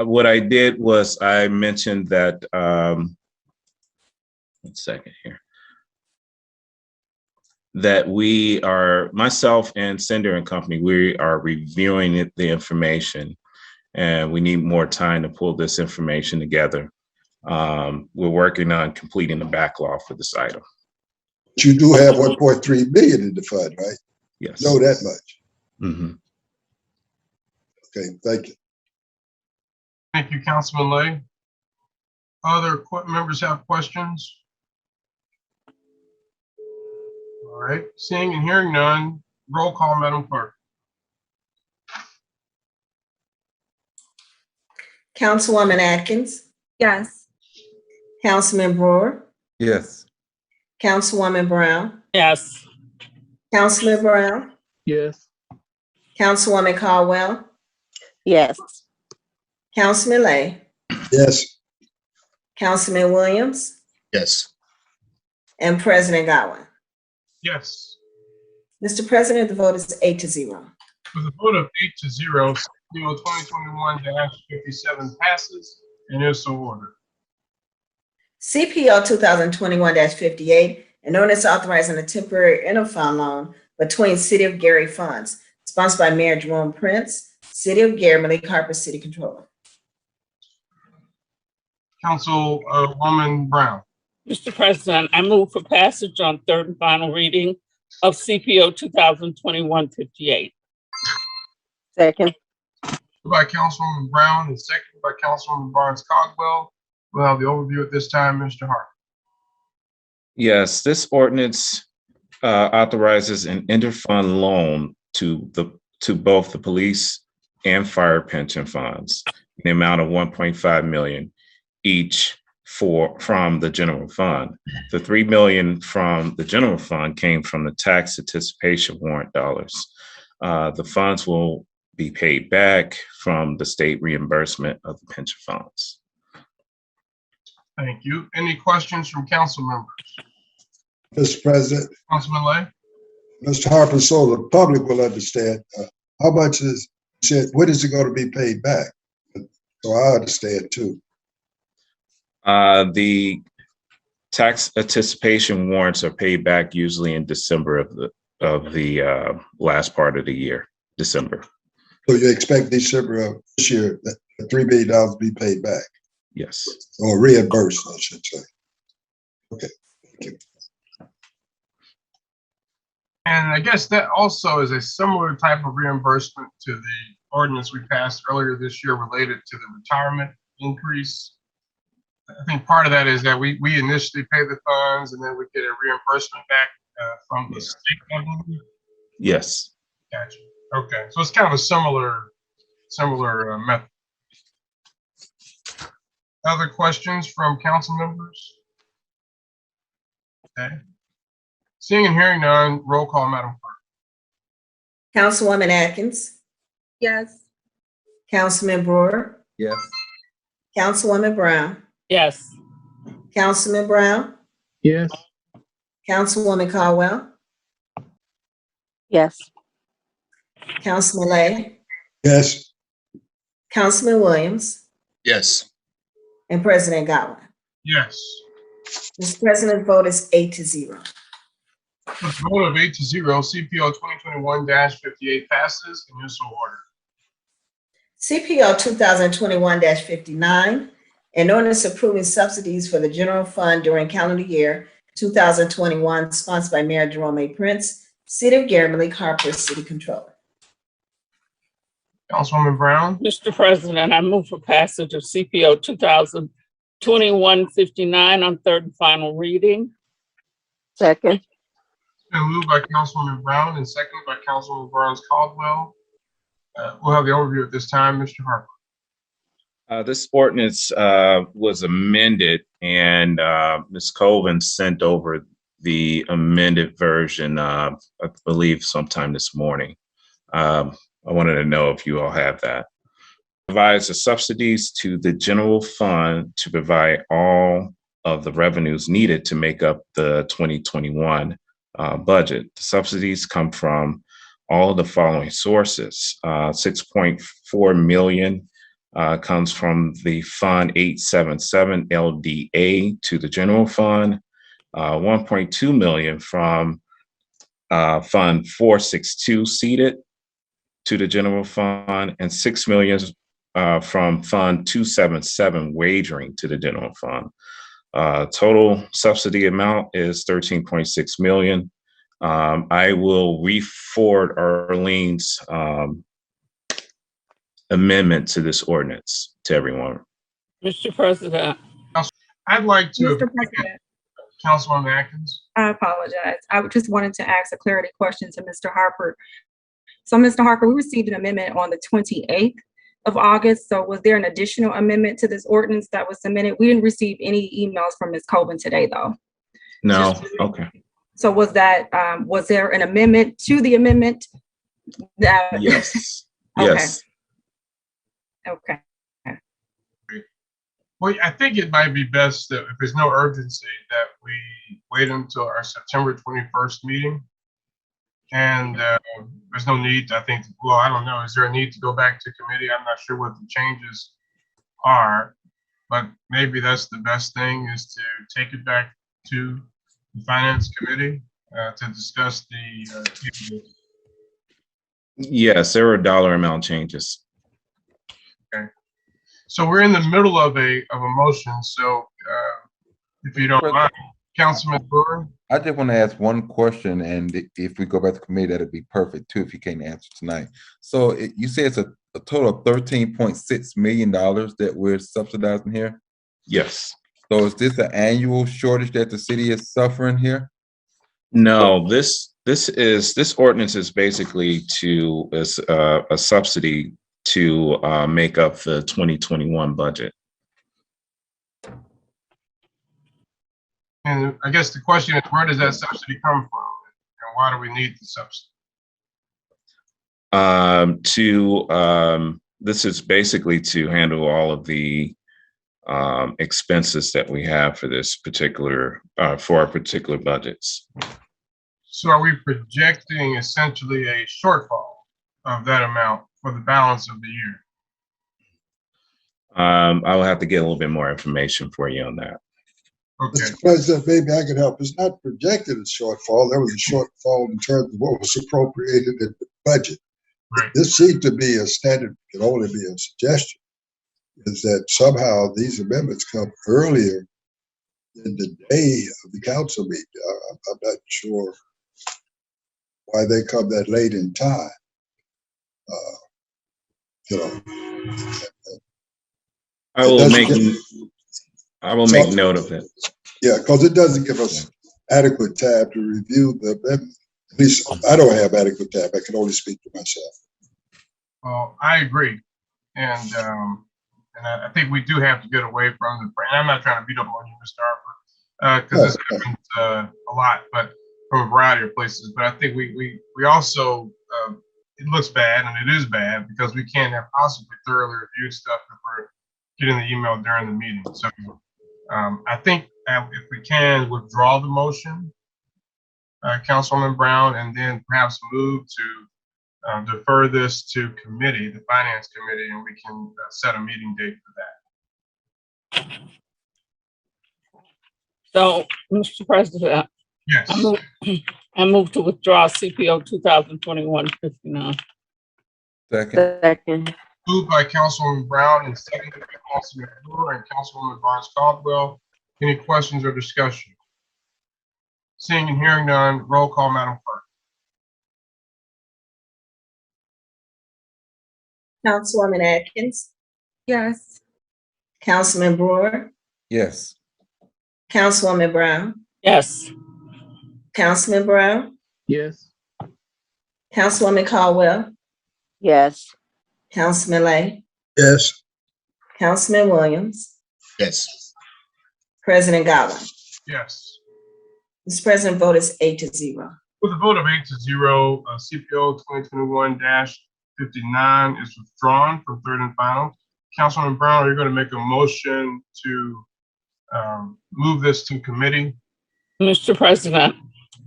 What I did was I mentioned that, 1 second here, that we are, myself and Sender and Company, we are reviewing the information, and we need more time to pull this information together. We're working on completing the backlog for this item. But you do have 1.3 million in the fund, right? Yes. Know that much. Mm-hmm. Okay, thank you. Thank you, Councilman Lay. Other members have questions? All right, seeing and hearing none, roll call, Madam Clerk. Councilwoman Atkins, Yes. Councilman Brewer, Yes. Councilwoman Brown, Yes. Councilman Brown, Yes. Councilwoman Caldwell, Yes. Councilman Lay, Yes, Councilman Williams, Yes. and President Godwin. Yes. Mr. President, the vote is 8-0. With a vote of 8-0, CPO 2021-57 passes and is so ordered. CPO 2021-58, an ordinance authorizing a temporary interfund loan between City of Gary funds, sponsored by Mayor Jerome Prince, City of Gary, Malik Harper, City Controller. Councilwoman Brown. Mr. President, I move for passage on third and final reading of CPO 2021-58. Second. By Councilwoman Brown and seconded by Councilwoman Barnes Caldwell. We'll have the overview at this time, Mr. Hart. Yes, this ordinance authorizes an interfund loan to both the police and fire pension funds in the amount of 1.5 million each from the general fund. The 3 million from the general fund came from the tax anticipation warrant dollars. The funds will be paid back from the state reimbursement of the pension funds. Thank you. Any questions from council members? Mr. President, Councilman Lay? Mr. Harper, so the public will understand, how much is, when is it going to be paid back? So I understand too. The tax anticipation warrants are paid back usually in December of the last part of the year, December. So you expect December of this year, that the $3 million to be paid back? Yes. Or reimbursed, I should say. Okay, thank you. And I guess that also is a similar type of reimbursement to the ordinance we passed earlier this year related to the retirement increase. I think part of that is that we initially pay the funds and then we get a reimbursement back from the state government. Yes. Gotcha. Okay, so it's kind of a similar method. Other questions from council members? Okay. Seeing and hearing none, roll call, Madam Clerk. Councilwoman Atkins, Yes. Councilman Brewer, Yes. Councilwoman Brown, Yes. Councilman Brown, Yes. Councilwoman Caldwell, Yes. Councilman Lay, Yes. Councilman Williams, Yes. and President Godwin. Yes. Mr. President, vote is 8-0. With a vote of 8-0, CPO 2021-58 passes and is so ordered. CPO 2021-59, an ordinance approving subsidies for the general fund during calendar year 2021, sponsored by Mayor Jerome A. Prince, City of Gary, Malik Harper, City Controller. Councilwoman Brown, Mr. President, I move for passage of CPO 2021-59 on third and final reading. Second. it's been moved by Councilwoman Brown and seconded by Councilwoman Burns Caldwell. We'll have the overview at this time. Mr. Harper. This ordinance was amended, and Ms. Colvin sent over the amended version, I believe sometime this morning. I wanted to know if you all have that. Provides the subsidies to the general fund to provide all of the revenues needed to make up the 2021 budget. The subsidies come from all of the following sources. 6.4 million comes from the Fund 877 LDA to the general fund, 1.2 million from Fund 462 seeded to the general fund, and 6 million from Fund 277 wagering to the general fund. Total subsidy amount is 13.6 million. I will re-forward Arlene's amendment to this ordinance to everyone. Mr. President, I'd like to, Mr. President, Councilwoman Atkins. I apologize. I just wanted to ask a clarity question to Mr. Harper. So, Mr. Harper, we received an amendment on the 28th of August. So was there an additional amendment to this ordinance that was submitted? We didn't receive any emails from Ms. Colvin today, though. No, okay. So was there an amendment to the amendment? That Yes, Okay. yes. Okay. Well, I think it might be best that if there's no urgency, that we wait until our September 21st meeting. And there's no need, I think, well, I don't know, is there a need to go back to committee? I'm not sure what the changes are, but maybe that's the best thing, is to take it back to the Finance Committee to discuss the Yes, there were dollar amount changes. Okay. So we're in the middle of a motion, so if you don't mind, Councilman Brewer. I just want to ask one question, and if we go back to committee, that'd be perfect too, if you can't answer tonight. So you say it's a total of $13.6 million that we're subsidizing here? Yes. So is this an annual shortage that the city is suffering here? No, this ordinance is basically to a subsidy to make up the 2021 budget. And I guess the question is, where does that subsidy come from? And why do we need the subsidy? This is basically to handle all of the expenses that we have for this particular, for our particular budgets. So are we projecting essentially a shortfall of that amount for the balance of the year? I'll have to get a little bit more information for you on that. Okay. Mr. President, maybe I could help. It's not projected as shortfall. There was a shortfall in terms of what was appropriated in the budget. Right. This seems to be a standard, can only be a suggestion, is that somehow these amendments come earlier than the day of the council meeting. I'm not sure why they come that late in time. I will make note of it. Yeah, because it doesn't give us adequate time to review the amendment. At least I don't have adequate time. I can only speak for myself. Well, I agree. And And I think we do have to get away from and I'm not trying to beat up on you, Mr. Harper, because this happens a lot, but from a variety of places. But I think we also, it looks bad, and it is bad, because we can't have possibly thoroughly reviewed stuff if we're getting the email during the meeting. So I think if we can withdraw the motion, Councilwoman Brown, and then perhaps move to defer this to committee, the finance committee, and we can set a meeting date for that. So, Mr. President, Yes. I move to withdraw CPO 2021-59. Second. Second. Moved by Councilwoman Brown and seconded by Councilman Brewer and Councilwoman Barnes Caldwell. Any questions or discussion? Seeing and hearing none, roll call, Madam Clerk. Councilwoman Atkins, Yes. Councilman Brewer, Yes. Councilwoman Brown, Yes. Councilman Brown, Yes. Councilwoman Caldwell, Yes. Councilman Lay, Yes. Councilman Williams, Yes. President Godwin. Yes. Mr. President, vote is 8-0. With a vote of 8-0, CPO 2021-59 is withdrawn from third and final. Councilwoman Brown, are you going to make a motion to move this to committee? Mr. President,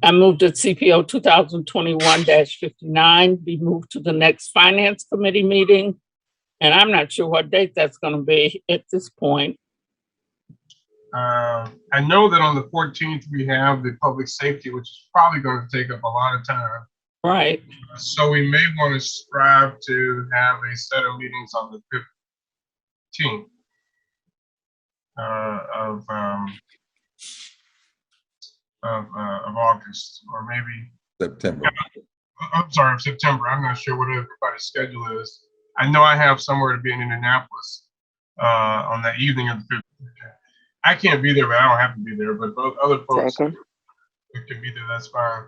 I move that CPO 2021-59 be moved to the next Finance Committee meeting. And I'm not sure what date that's going to be at this point. I know that on the 14th, we have the public safety, which is probably going to take up a lot of time. Right. So we may want to strive to have a set of meetings on the 15th of August, or maybe September. I'm sorry, of September. I'm not sure what everybody's schedule is. I know I have somewhere to be in Indianapolis on that evening of the 15th. I can't be there, but I don't have to be there. But both other folks who can be there, that's fine.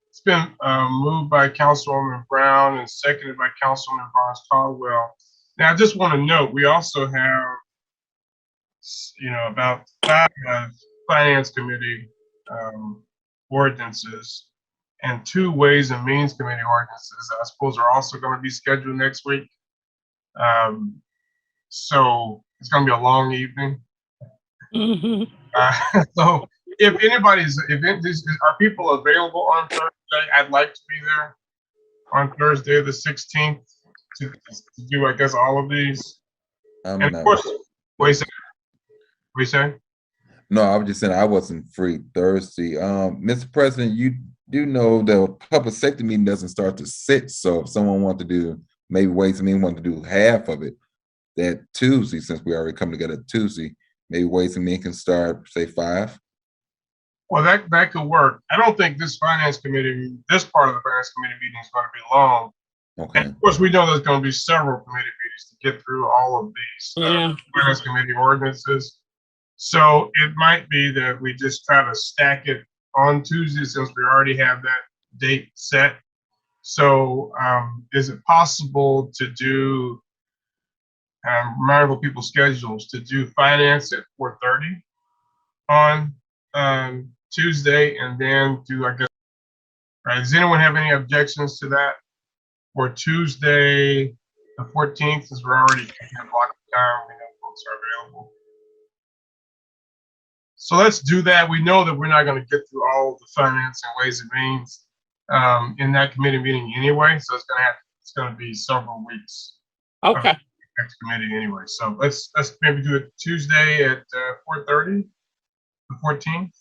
It's been moved by Councilwoman Brown and seconded by Councilwoman Barnes Caldwell. Now, I just want to note, we also have, about 5 Finance Committee ordinances and 2 Ways and Means Committee ordinances I suppose are also going to be scheduled next week. So it's going to be a long evening. Mm-hmm. So if are people available on Thursday? I'd like to be there on Thursday, the 16th, to do, I guess, all of these. And of course, what you say? No, I was just saying I wasn't free Thursday. Mr. President, you do know the public safety meeting doesn't start to 6. So if someone wanted to do, maybe Ways and Means wanted to do half of it that Tuesday, since we already come together Tuesday, maybe Ways and Means can start, say, 5. Well, that could work. I don't think this part of the finance committee meeting is going to be long. Okay. And of course, we know there's going to be several committee meetings to get through all of these finance committee ordinances. So it might be that we just try to stack it on Tuesday, since we already have that date set. So is it possible to do, mindful people's schedules, to do finance at 4:30 on Tuesday, and then do, I guess, right? Does anyone have any objections to that? For Tuesday, the 14th, since we're already in block of time, we know folks are available. So let's do that. We know that we're not going to get through all the finance and Ways and Means in that committee meeting anyway. So it's going to be several weeks. Okay. Next committee anyway. So let's maybe do it Tuesday at 4:30, the 14th.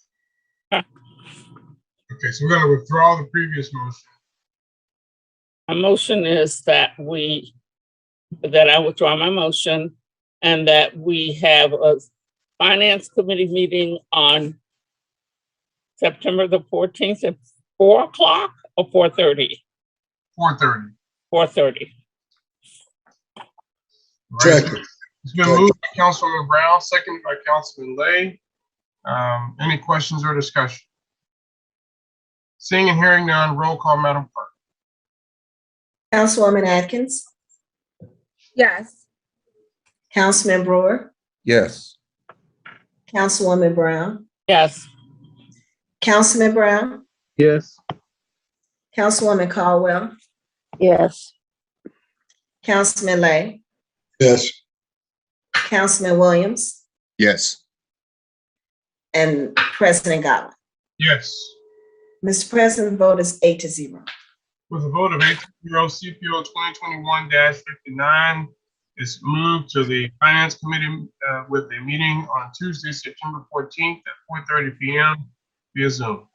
Okay, so we're going to withdraw the previous motion. My motion is that I withdraw my motion, and that we have a Finance Committee meeting on September the 14th at 4 o'clock or 4:30? 4:30. 4:30. Second. It's been moved by Councilwoman Brown, seconded by Councilman Lay. Any questions or discussion? Seeing and hearing none, roll call, Madam Clerk. Councilwoman Atkins, Yes. Councilman Brewer, Yes. Councilwoman Brown, Yes. Councilman Brown, Yes. Councilwoman Caldwell, Yes. Councilman Lay, Yes. Councilman Williams, Yes. and President Godwin. Yes. Mr. President, the vote is 8-0. With a vote of 8-0, CPO 2021-59 is moved to the Finance Committee with a meeting on Tuesday, September 14th at 4:30 p.m. via Zoom.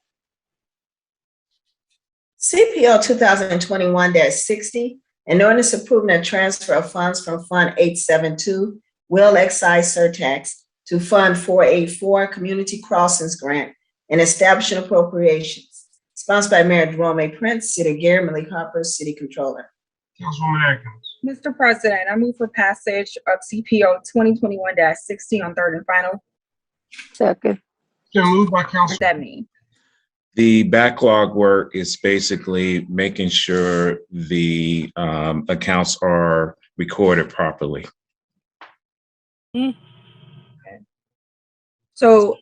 CPO 2021-60, an ordinance approving a transfer of funds from Fund 872, Will Excise Surtax, to Fund 484, Community Crossings Grant, and establishing appropriations. Sponsored by Mayor Jerome A. Prince, City of Gary, Malik Harper, City Controller. Councilwoman Atkins. Mr. President, I move for passage of CPO 2021-60 on third and final. Second. Been moved by What does Council. that mean? The backlog work is basically making sure the accounts are recorded properly. So,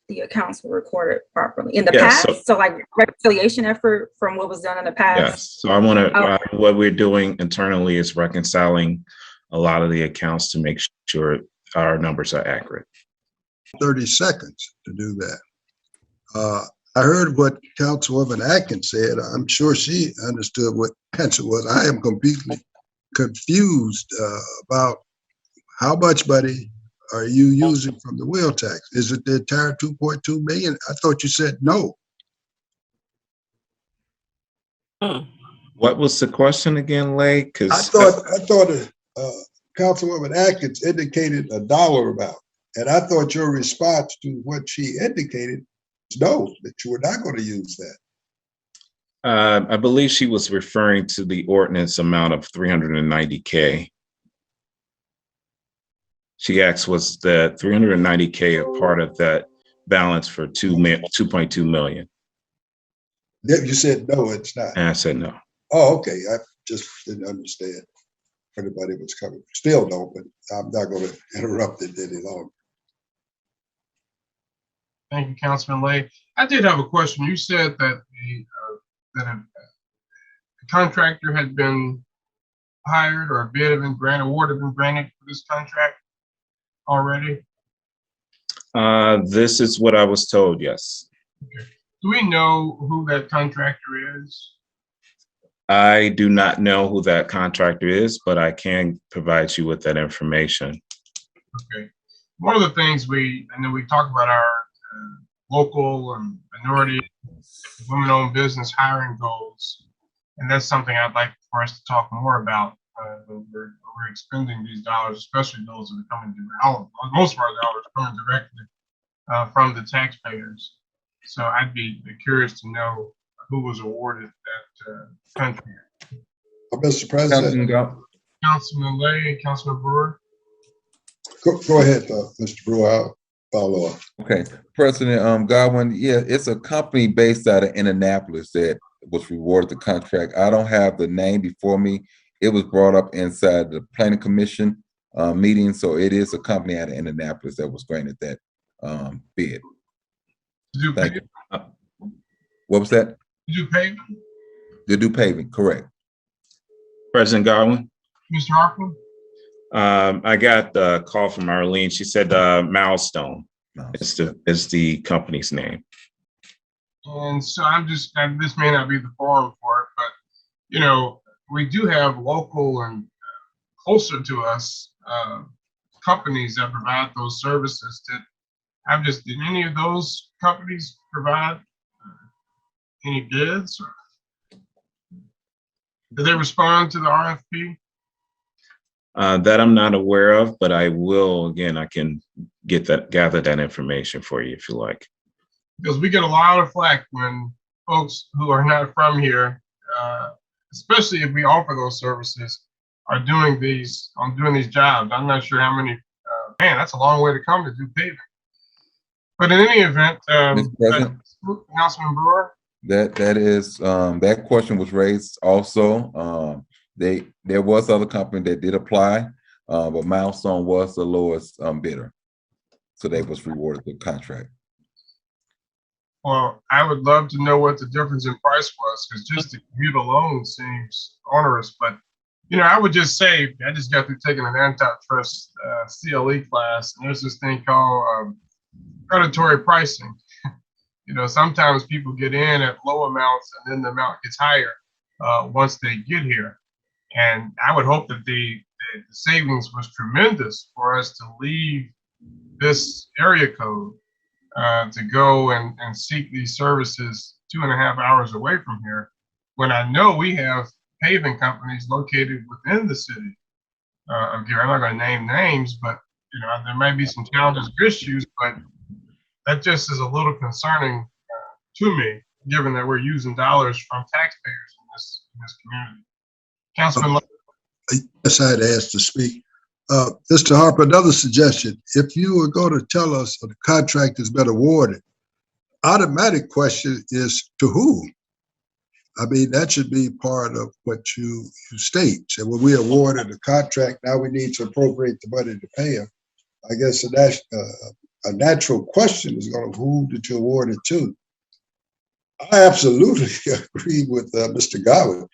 the accounts were recorded properly in the Yes, past? So like reconciliation effort from what was done in the past? Yes, so I want to, Okay. what we're doing internally is reconciling a lot of the accounts to make sure our numbers are accurate. 30 seconds to do that. I heard what Councilwoman Atkins said. I'm sure she understood what the answer was. I am completely confused about how much money are you using from the wheel tax? Is it the entire 2.2 million? I thought you said no. What was the question again, Lay? I Because thought Councilwoman Atkins indicated a dollar amount, and I thought your response to what she indicated was no, that you were not going to use that. I believe she was referring to the ordinance amount of $390K. She asked, was the $390K a part of that balance for 2.2 million? You said no, it's not. And I said no. Oh, okay. I just didn't understand where anybody was coming. Still no, but I'm not going to interrupt it any longer. Thank you, Councilman Lay. I did have a question. You said that a contractor had been hired or a bid had been granted, award had been granted for this contract already? This is what I was told, yes. Okay. Do we know who that contractor is? I do not know who that contractor is, but I can provide you with that information. Okay. One of the things we talk about our local and minority women-owned business hiring goals, and that's something I'd like for us to talk more about. We're expending these dollars, especially those that are coming most of our dollars coming directly from the taxpayers. So I'd be curious to know who was awarded that contract. Mr. President, Councilman Lay, Councilman Brewer. go ahead, Mr. Brewer. I'll follow up. Okay, President Godwin, yeah, it's a company based out of Indianapolis that was rewarded the contract. I don't have the name before me. It was brought up inside the Planning Commission meeting, so it is a company out of Indianapolis that was granted that bid. Did you Thank pay? you. What was that? Did you pay? They do paving, correct. President Godwin? Mr. Harper? I got a call from Arlene. She said Milestone is the company's name. And so this may not be the forum for it, but we do have local and closer to us companies that provide those services. Did any of those companies provide any bids? Or did they respond to the RFP? That I'm not aware of, but I will, again, I can gather that information for you if you like. Because we get a lot of flack when folks who are not from here, especially if we offer those services, are doing these jobs. I'm not sure how many, man, that's a long way to come to do paving. But in any event, Mr. President? Councilman Brewer? That question was raised also. There was other company that did apply. but Milestone was the lowest bidder. So they was rewarded the contract. Well, I would love to know what the difference in price was, because just the commute alone seems onerous. But, I would just say, I just got through taking an antitrust CLE class, and there's this thing called predatory pricing. Sometimes people get in at low amounts, and then the amount gets higher once they get here. And I would hope that the savings was tremendous for us to leave this area code to go and seek these services 2.5 hours away from here, when I know we have paving companies located within the city of Gary. I'm not going to name names, but there may be some challenges or issues, but that just is a little concerning to me, given that we're using dollars from taxpayers in this community. Councilman Lowe. Yes, I had asked to speak. Mr. Harper, another suggestion. If you were going to tell us the contract has been awarded, automatic question is to whom? I mean, that should be part of what you state. So when we awarded a contract, now we need to appropriate the money to pay them. I guess a natural question is going to, who did you award it to? I absolutely agree with Mr. Godwin.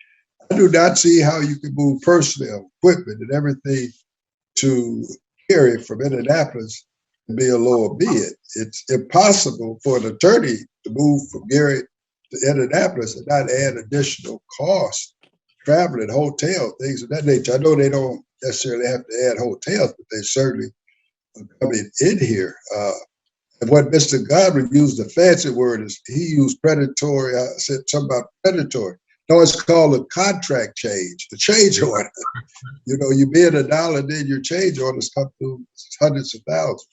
I do not see how you can move personnel, equipment, and everything to Gary from Indianapolis and be a lower bid. It's impossible for an attorney to move from Gary to Indianapolis and not add additional costs, traveling, hotel, things of that nature. I know they don't necessarily have to add hotels, but they certainly are coming in here. And what Mr. Godwin used, the fancy word, is he used predatory. I said something about predatory. No, it's called a contract change, the change order. You bid $1, then your change orders come through hundreds of thousands.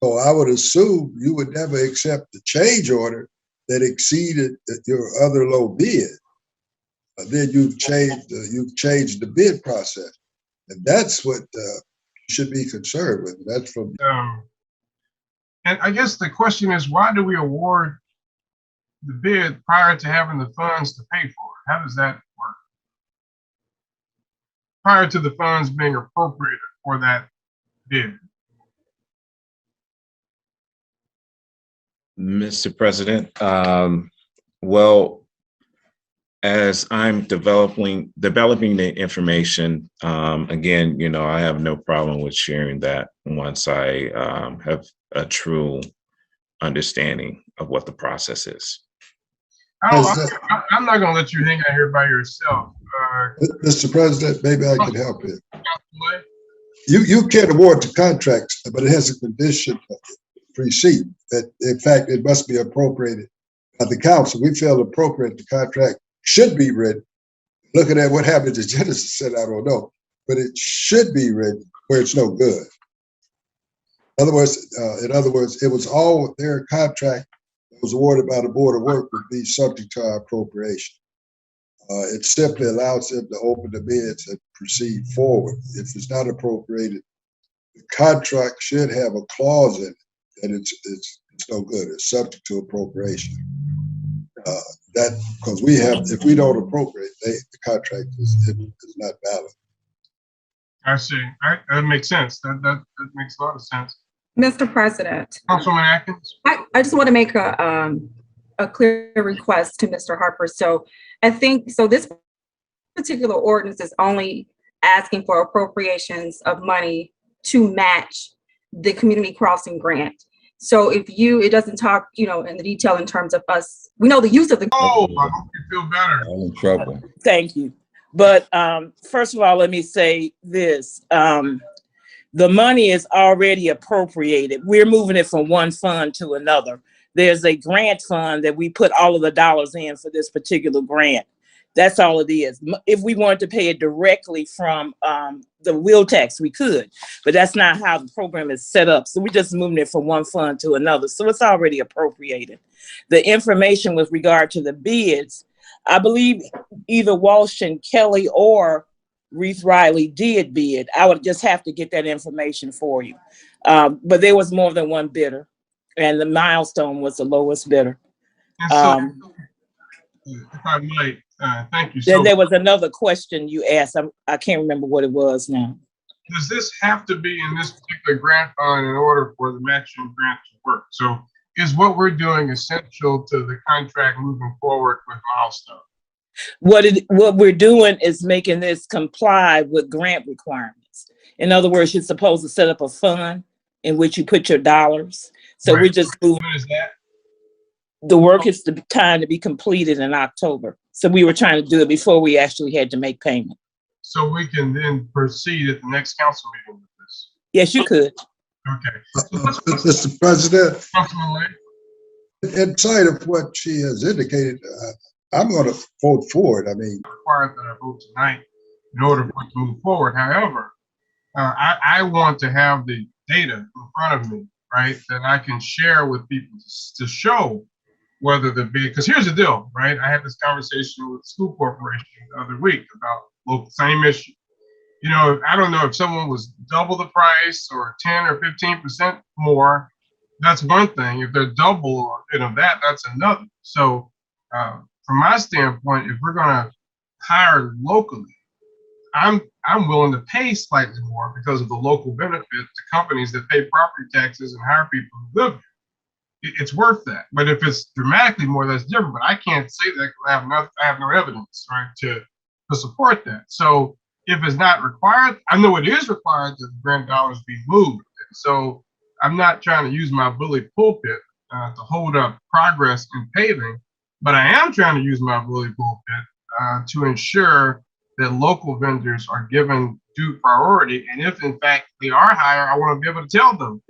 So I would assume you would never accept the change order that exceeded your other low bid. Then you've changed the bid process, and that's what you should be concerned with. That's from. And I guess the question is, why do we award the bid prior to having the funds to pay for it? How does that work? Prior to the funds being appropriated for that bid. Mr. President, well, as I'm developing the information, again, I have no problem with sharing that once I have a true understanding of what the process is. I'm not going to let you hang out here by yourself. Mr. President, maybe I can help you. You can award the contracts, but it has a condition of receipt that, in fact, it must be appropriated by the council. We feel appropriate. The contract should be written. Looking at what happened to Genesis said, I don't know, but it should be written where it's no good. In other words, it was all their contract that was awarded by the Board of Work would be subject to our appropriation. It simply allows them to open the bids and proceed forward. If it's not appropriated, the contract should have a clause in it that it's no good. It's subject to appropriation. That because if we don't appropriate, the contract is not valid. I see. That makes sense. That makes a lot of sense. Mr. President, Councilwoman Atkins. I just want to make a clear request to Mr. Harper. So I think, this particular ordinance is only asking for appropriations of money to match the community crossing grant. So it doesn't talk, in the detail in terms of us, we know the use of the. Oh, I hope you feel better. I'm in trouble. Thank you. But first of all, let me say this. The money is already appropriated. We're moving it from one fund to another. There's a grant fund that we put all of the dollars in for this particular grant. That's all it is. If we wanted to pay it directly from the wheel tax, we could, but that's not how the program is set up. So we're just moving it from one fund to another. So it's already appropriated. The information with regard to the bids, I believe either Walsh and Kelly or Reeve Riley did bid. I would just have to get that information for you. But there was more than one bidder, and the Milestone was the lowest bidder. And so, if I might, thank you. Then there was another question you asked. I can't remember what it was now. does this have to be in this particular grant fund in order for the matching grant to work? So is what we're doing essential to the contract moving forward with Milestone? What we're doing is making this comply with grant requirements. In other words, you're supposed to set up a fund in which you put your dollars. So Right. we're just moving. When is that? The work is time to be completed in October. So we were trying to do it before we actually had to make payment. So we can then proceed at the next council meeting with this. Yes, you could. Okay. Mr. President, Councilman Lay, in sight of what she has indicated, I'm going to vote for it. I mean, required that I vote tonight in order for it to move forward. However, I want to have the data in front of me, right, that I can share with people to show whether the bid, because here's the deal, right? I had this conversation with the school corporation the other week about local, same issue. You know, I don't know if someone was double the price or 10 or 15% more, that's one thing. If they're double or, that's another. So from my standpoint, if we're gonna hire locally, I'm willing to pay slightly more because of the local benefit to companies that pay property taxes and hire people who live here. It's worth that. But if it's dramatically more, that's different. But I can't say that because I have no evidence, right, to support that. So if it's not required, I know it is required that the grant dollars be moved. So I'm not trying to use my bully pulpit to hold up progress in paving, but I am trying to use my bully pulpit to ensure that local vendors are given due priority. And if in fact they are higher, I want to be able to tell them,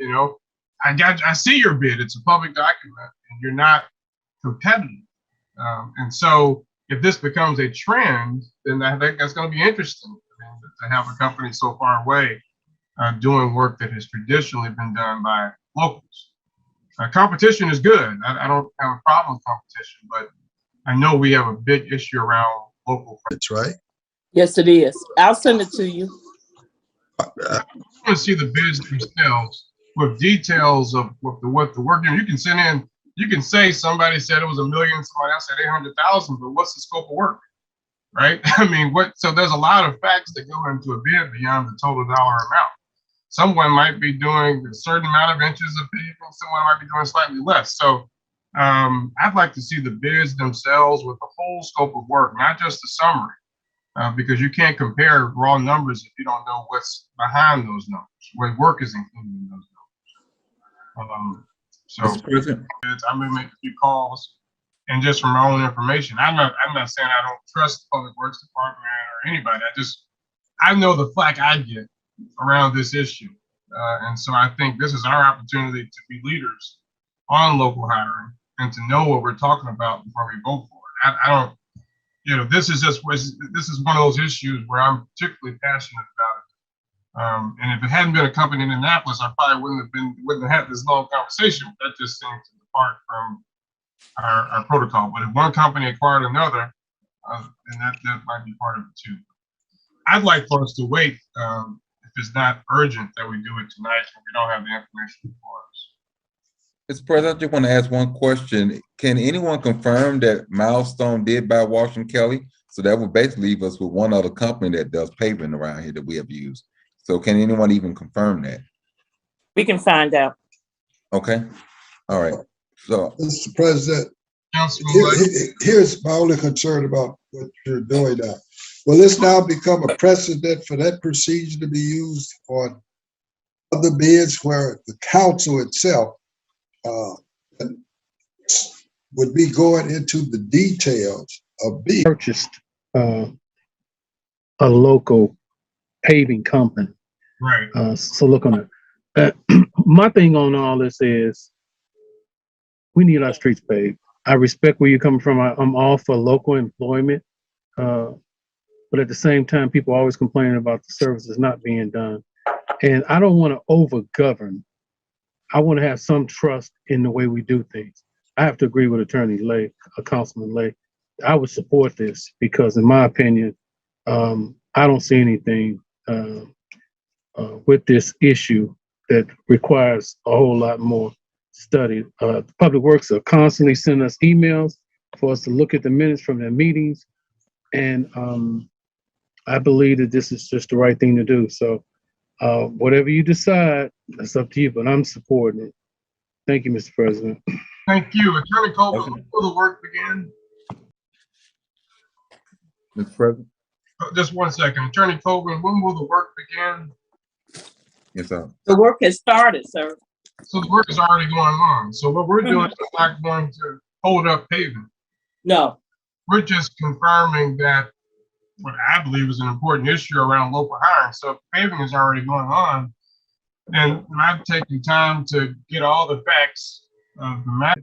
I see your bid, it's a public document and you're not competitive. And so if this becomes a trend, then I think that's going to be interesting to have a company so far away doing work that has traditionally been done by locals. Competition is good. I don't have a problem with competition, but I know we have a big issue around local. that's right. Yes, it is. I'll send it to you. I want to see the bids themselves with details of what the work. You can send in. You can say somebody said it was $1 million, somebody else said 800,000, but what's the scope of work, right? I mean, so there's a lot of facts that go into a bid beyond the total dollar amount. Someone might be doing a certain amount of inches of paving, someone might be doing slightly less. So I'd like to see the bids themselves with the whole scope of work, not just the summary, because you can't compare raw numbers if you don't know what's behind those numbers, what work is included in those numbers. So I'm gonna make a few calls, and just from my own information, I'm not saying I don't trust the Public Works Department or anybody. I know the flack I get around this issue, and so I think this is our opportunity to be leaders on local hiring and to know what we're talking about before we vote for it. I don't, this is one of those issues where I'm particularly passionate about it. And if it hadn't been a company in Annapolis, I probably wouldn't have had this long conversation. That just seems to depart from our protocol. But if one company acquired another, then that might be part of it too. I'd like for us to wait if it's not urgent that we do it tonight if we don't have the information before us. Mr. President, I just want to ask one question. Can anyone confirm that Milestone did buy Walsh & Kelly? So that would basically leave us with one other company that does paving around here that we have used. So can anyone even confirm that? We can find out. Okay. All right. So, Mr. President, here's my only concern about what you're doing now. Will this now become a precedent for that procedure to be used on other bids where the council itself would be going into the details of bids? Purchased a local paving company. Right. So look on it. My thing on all this is we need our streets paved. I respect where you're coming from. I'm all for local employment. But at the same time, people are always complaining about the services not being done. And I don't want to over-govern. I want to have some trust in the way we do things. I have to agree with Attorney Lay, Councilman Lay. I would support this because in my opinion, I don't see anything with this issue that requires a whole lot more study. The Public Works are constantly sending us emails for us to look at the minutes from their meetings. And I believe that this is just the right thing to do. So Whatever you decide, that's up to you, but I'm supporting it. Thank you, Mr. President. Thank you. Attorney Coleman, when will the work begin? Mr. President? Just 1 second. Attorney Coleman, when will the work begin? Yes, sir. The work has started, sir. So the work is already going on. So what we're doing is not going to hold up paving. No. We're just confirming that what I believe is an important issue around local hiring. So if paving is already going on, and I've taken time to get all the facts of the matter.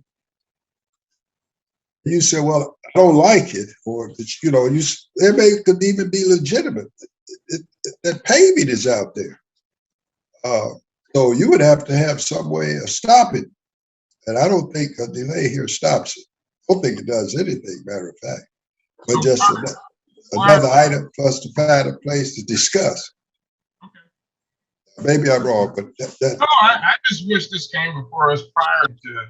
You say, well, I don't like it, or, you know, could even be legitimate. That paving is out there. So you would have to have some way of stopping. And I don't think a delay here stops it. I don't think it does anything, matter of fact. But just another item for us to find a place to discuss. Maybe I'm wrong, but No, I just wish this came before us prior to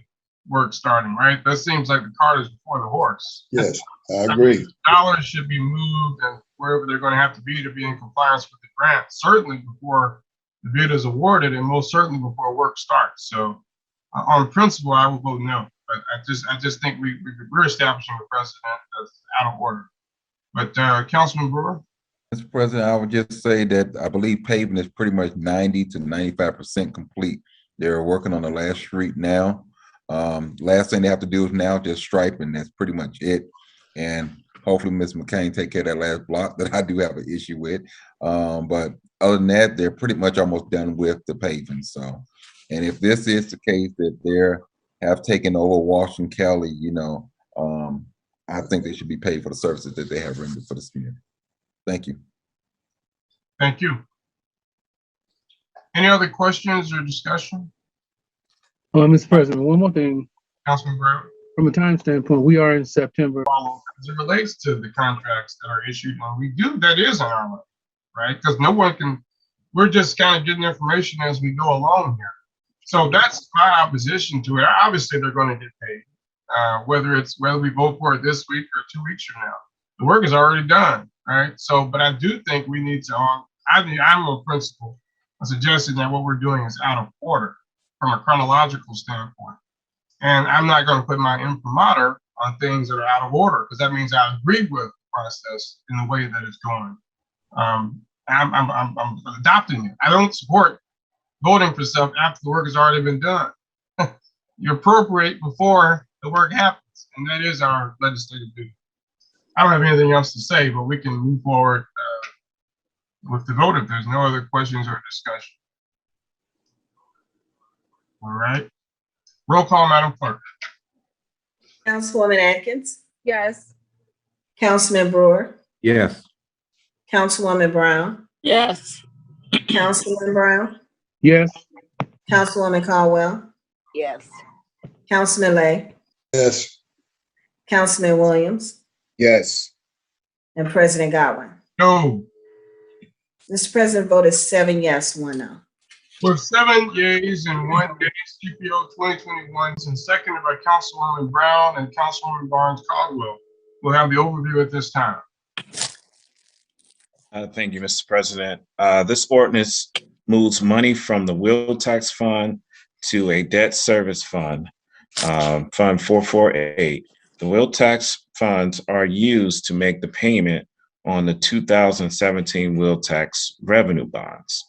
work starting, right? That seems like the cart is before the horse. yes, I agree. Dollars should be moved and wherever they're going to have to be in compliance with the grant, certainly before the bid is awarded and most certainly before work starts. So on principle, I will vote no. But I just think we're establishing a precedent that's out of order. But Councilman Brewer? Mr. President, I would just say that I believe paving is pretty much 90 to 95% complete. They're working on the last street now. Last thing they have to do is now just striping. That's pretty much it. And hopefully Ms. McCain take care of that last block that I do have an issue with. But other than that, they're pretty much almost done with the paving. So, and if this is the case that they have taken over Washington Kelly, you know, I think they should be paid for the services that they have rendered for this community. Thank you. Thank you. Any other questions or discussion? Mr. President, one more thing. Councilman Brewer? From a time standpoint, we are in September. As it relates to the contracts that are issued, and we do, that is on our level, right? Because no one can, we're just kind of getting information as we go along here. So that's my opposition to it. Obviously, they're going to get paid, whether we vote for it this week or 2 weeks from now. The work is already done, right? So, but I do think we need to, I'm a principal. I suggested that what we're doing is out of order from a chronological standpoint. And I'm not going to put my imprimatur on things that are out of order, because that means I agree with the process in the way that it's going. I'm adopting it. I don't support voting for stuff after the work has already been done. You appropriate before the work happens, and that is our legislative duty. I don't have anything else to say, but we can move forward with the vote if there's no other questions or discussion. All right. Roll call, Madam Clerk. Councilwoman Atkins, Yes. Councilman Brewer, Yes. Councilwoman Brown, Yes. Councilman Brown, Yes. Councilwoman Caldwell, Yes. Councilman Lay, Yes, Councilman Williams, Yes. and President Godwin. No. Mr. President, vote is 7 yes, 1 no. With 7 yeas and 1 nay, CPO 2021 and seconded by Councilwoman Brown and Councilwoman Barnes Caldwell. We'll have the overview at this time. Thank you, Mr. President. This ordinance moves money from the wheel tax fund to a debt service fund, Fund 448. The wheel tax funds are used to make the payment on the 2017 wheel tax revenue bonds.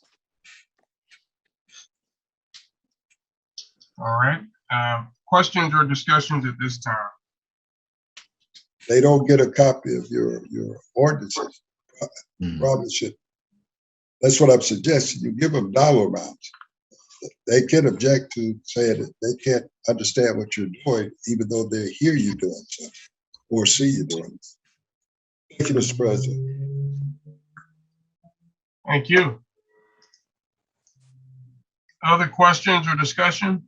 All right. Questions or discussions at this time? they don't get a copy of your ordinances. Probably should. That's what I'm suggesting. You give them dollar amounts. They can object to saying that they can't understand what you're doing, even though they hear you doing something or see you doing it. Thank you, Mr. President. Thank you. Other questions or discussion?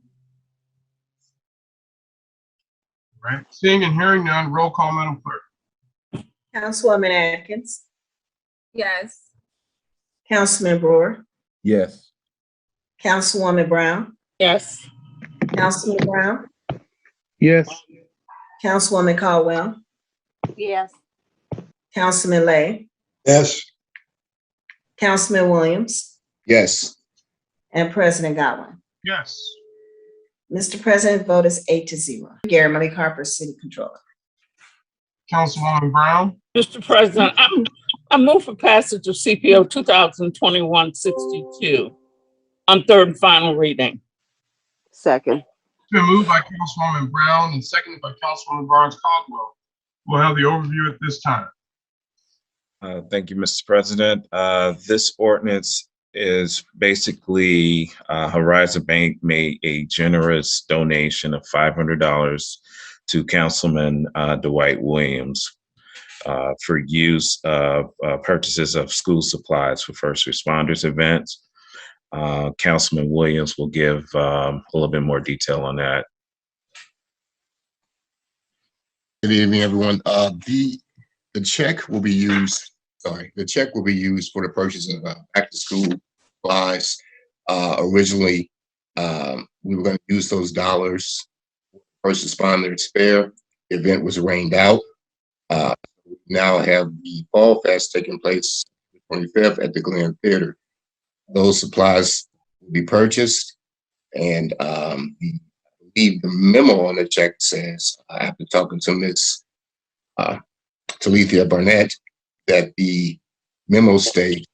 Right. Seeing and hearing none, roll call, Madam Clerk. Councilwoman Atkins, Yes. Councilman Brewer, Yes. Councilwoman Brown, Yes. Councilman Brown, Yes. Councilwoman Caldwell, Yes. Councilman Lay, Yes, Councilman Williams, Yes. and President Godwin. Yes. Mr. President, vote is 8-0. Gary Malik Harper, City Controller. Councilwoman Brown? Mr. President, I move for passage of CPO 2021-62 on third and final reading. Second. It's been moved by Councilwoman Brown and seconded by Councilwoman Barnes Caldwell. We'll have the overview at this time. Thank you, Mr. President. This ordinance is basically Horizon Bank made a generous donation of $500 to Councilman Dwight Williams for use of purchases of school supplies for first responders events. Councilman Williams will give a little bit more detail on that. Good evening, everyone. The check will be used. The check will be used for the purchase of back to school supplies. Originally, we were going to use those dollars for first responders fair. The event was rained out. We now have the Fall Fest taking place the 25th at the Glen Theater. Those supplies will be purchased, and the memo on the check says, after talking to Ms. Talithia Barnett, that the memo states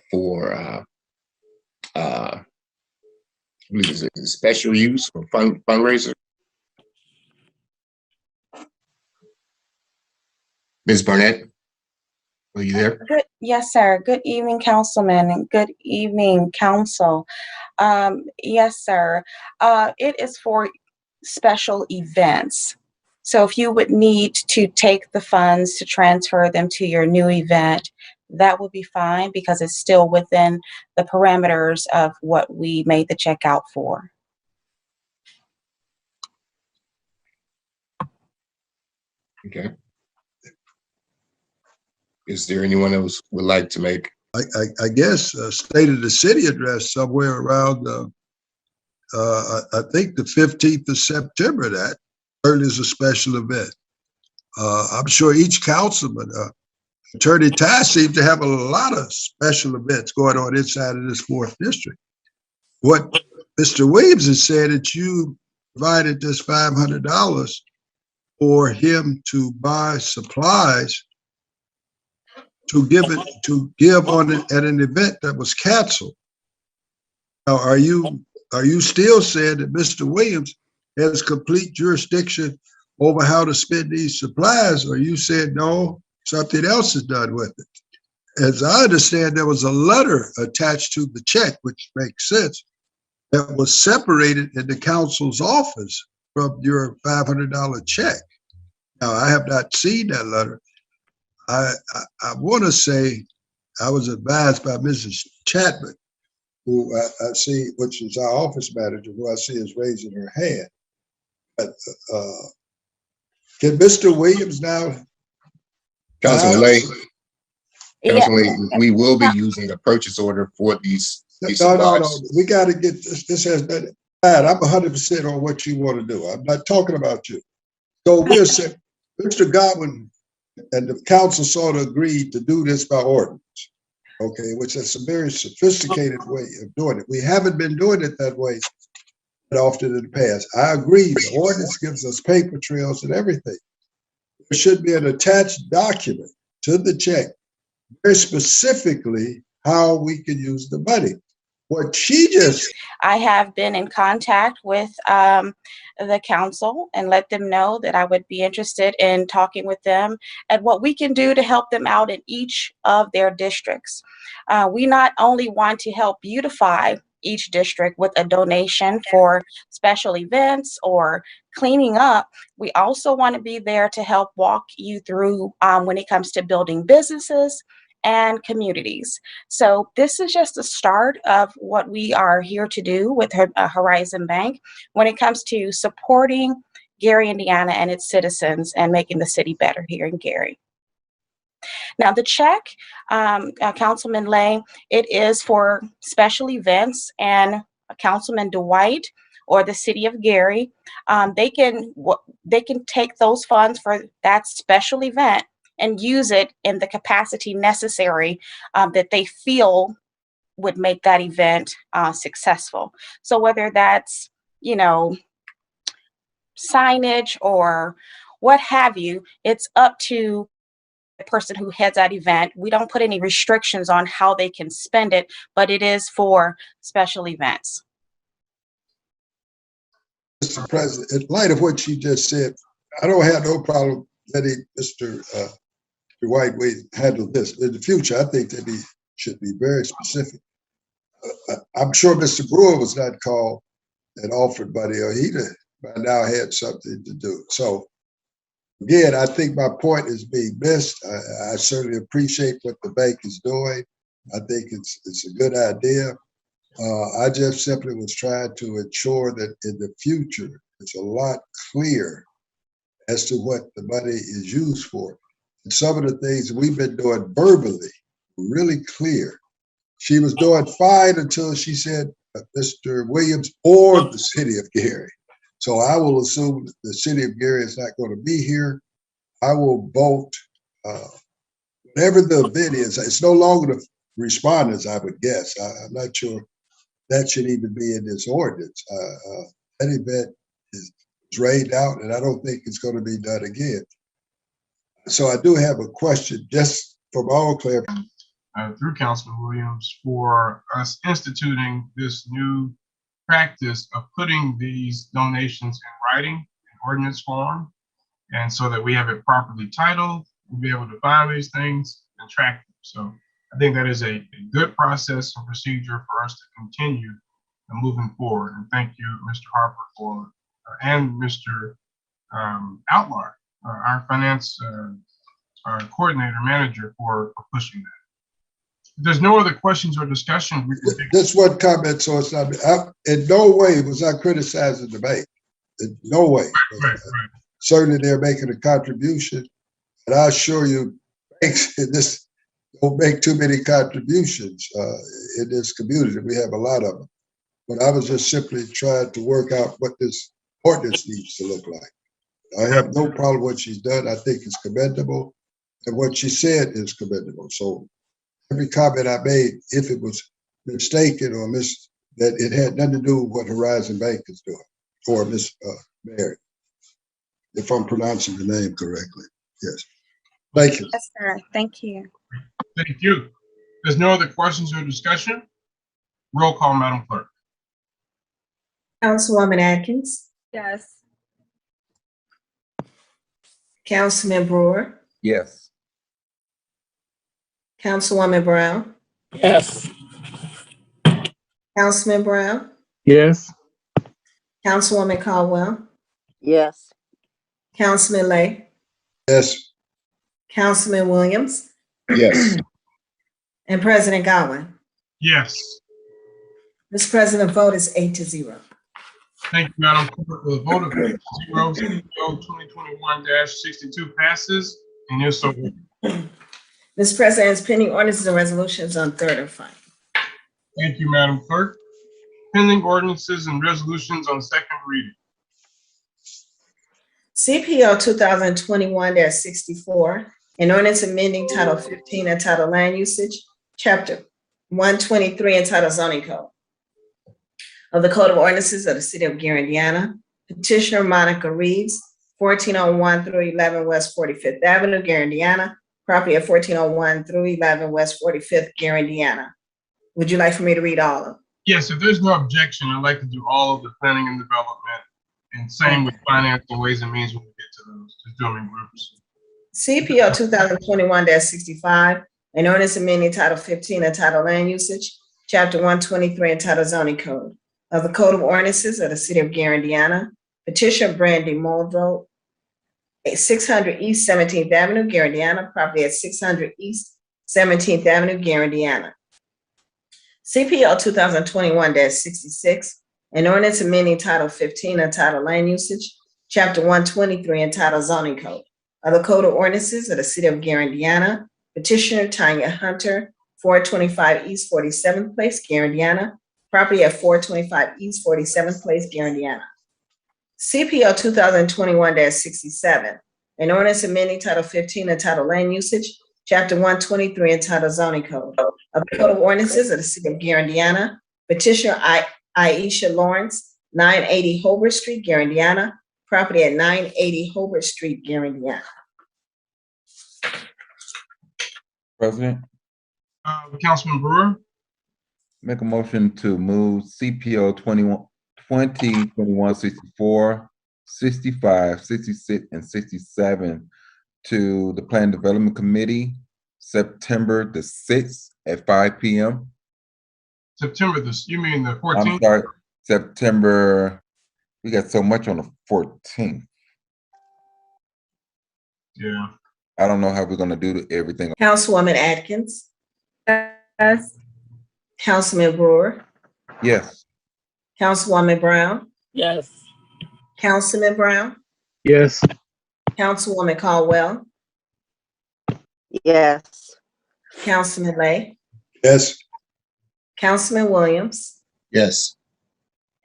for I believe it's special use for fundraiser. Ms. Barnett, are you there? Yes, sir. Good evening, Councilman, and good evening, Council. Yes, sir. It is for special events. So if you would need to take the funds to transfer them to your new event, that would be fine because it's still within the parameters of what we made the check out for. Okay. Is there anyone else would like to make? I guess State of the City address somewhere around, I think the 15th of September, that certainly is a special event. I'm sure each councilman, Attorney Ty seems to have a lot of special events going on inside of this 4th district. What Mr. Williams has said that you provided this $500 for him to buy supplies to give on at an event that was canceled. Now, are you still saying that Mr. Williams has complete jurisdiction over how to spend these supplies, or you said no, something else is done with it? As I understand, there was a letter attached to the check, which makes sense, that was separated in the council's office from your $500 check. Now, I have not seen that letter. I want to say I was advised by Mrs. Chapman, who I see, which is our office manager, who I see is raising her hand. But can Mr. Williams now? Councilman Lay, we will be using a purchase order for these supplies. No. We got to get this. This has been bad. I'm 100% on what you want to do. I'm not talking about you. So we're saying, Mr. Godwin and the council sort of agreed to do this by ordinance, okay, which is a very sophisticated way of doing it. We haven't been doing it that way that often in the past. I agree, the ordinance gives us paper trails and everything. There should be an attached document to the check, very specifically how we can use the money. What she just... I have been in contact with the council and let them know that I would be interested in talking with them and what we can do to help them out in each of their districts. We not only want to help beautify each district with a donation for special events or cleaning up, we also want to be there to help walk you through when it comes to building businesses and communities. So this is just the start of what we are here to do with Horizon Bank when it comes to supporting Gary, Indiana and its citizens and making the city better here in Gary. Now the check, Councilman Lay, it is for special events, and Councilman Dwight or the city of Gary, they can take those funds for that special event and use it in the capacity necessary that they feel would make that event successful. So whether that's, signage or what have you, it's up to the person who heads that event. We don't put any restrictions on how they can spend it, but it is for special events. Mr. President, in light of what you just said, I don't have no problem letting Mr. White handle this. In the future, I think that he should be very specific. I'm sure Mr. Brewer was not called and offered money, or he by now had something to do. So again, I think my point is being missed. I certainly appreciate what the bank is doing. I think it's a good idea. I just simply was trying to ensure that in the future, it's a lot clearer as to what the money is used for. And some of the things we've been doing verbally, really clear. She was doing fine until she said Mr. Williams or the city of Gary. So I will assume that the city of Gary is not going to be here. I will vote whatever the event is. It's no longer the respondents, I would guess. I'm not sure that should even be in this ordinance. That event is rained out, and I don't think it's going to be done again. So I do have a question, just for my own clarification. Through Councilman Williams, for us instituting this new practice of putting these donations in writing, in ordinance form, and so that we have it properly titled, we'll be able to find these things and track them. So I think that is a good process and procedure for us to continue moving forward. And thank you, Mr. Harper, for and Mr. Outlar, our finance our coordinator manager, for pushing that. If there's no other questions or discussion. Just one comment, so it's not, in no way was I criticizing the bank. In no way. Right. Certainly they're making a contribution, and I assure you, banks in this don't make too many contributions in this community. We have a lot of them. But I was just simply trying to work out what this ordinance needs to look like. I have no problem with what she's done. I think it's commendable, and what she said is commendable. So every comment I made, if it was mistaken or that it had nothing to do with what Horizon Bank is doing, or Miss Mary, if I'm pronouncing the name correctly. Yes. Thank you. Yes, sir. Thank you. Thank you. There's no other questions or discussion. Roll call, Madam Clerk. Councilwoman Atkins, Yes. Councilman Brewer, Yes. Councilwoman Brown, Yes. Councilman Brown, Yes. Councilwoman Caldwell, Yes. Councilman Lay, Yes. Councilman Williams, Yes. and President Godwin. Yes. Mr. President, vote is 8-0. Thank you, Madam Clerk. With a vote of 8-0, CPO 2021-62 passes, and you're so. Mr. President, pending ordinances and resolutions on third and final. Thank you, Madam Clerk. Pending ordinances and resolutions on second reading. CPO 2021-64, an ordinance amending Title 15 entitled Land Usage, Chapter 123 entitled Zoning Code of the Code of Ordinances of the City of Gary, Indiana. Petitioner Monica Reeves, 1401 through 11 West 45th Avenue, Gary, Indiana. Property at 1401 through 11 West 45th, Gary, Indiana. Would you like for me to read all of them? Yes, if there's no objection, I'd like to do all of the planning and development, and same with finance and ways and means when we get to those. Just do them in groups. CPO 2021-65, an ordinance amending Title 15 entitled Land Usage, Chapter 123 entitled Zoning Code of the Code of Ordinances of the City of Gary, Indiana. Petitioner Brandy Muldrow, 600 East 17th Avenue, Gary, Indiana. Property at 600 East 17th Avenue, Gary, Indiana. CPL 2021-66, an ordinance amending Title 15 entitled Land Usage, Chapter 123 entitled Zoning Code of the Code of Ordinances of the City of Gary, Indiana. Petitioner Tanya Hunter, 425 East 47th Place, Gary, Indiana. Property at 425 East 47th Place, Gary, Indiana. CPL 2021-67, an ordinance amending Title 15 entitled Land Usage, Chapter 123 entitled Zoning Code of the Code of Ordinances of the City of Gary, Indiana. Petitioner Aisha Lawrence, 980 Hobart Street, Gary, Indiana. Property at 980 Hobart Street, Gary, Indiana. President, Councilman Brewer, make a motion to move CPO 2021-64, 65, 66, and 67 to the Plan Development Committee, September the 6th at 5 p.m. September this, you mean the I'm 14th? sorry, September, we got so much on the 14th. Yeah. I don't know how we're gonna do everything. Councilwoman Atkins, Yes. Councilman Brewer, Yes, Councilwoman Brown, Yes. Councilman Brown, Yes. Councilwoman Caldwell, Yes. Councilman Lay, Yes. Councilman Williams, Yes.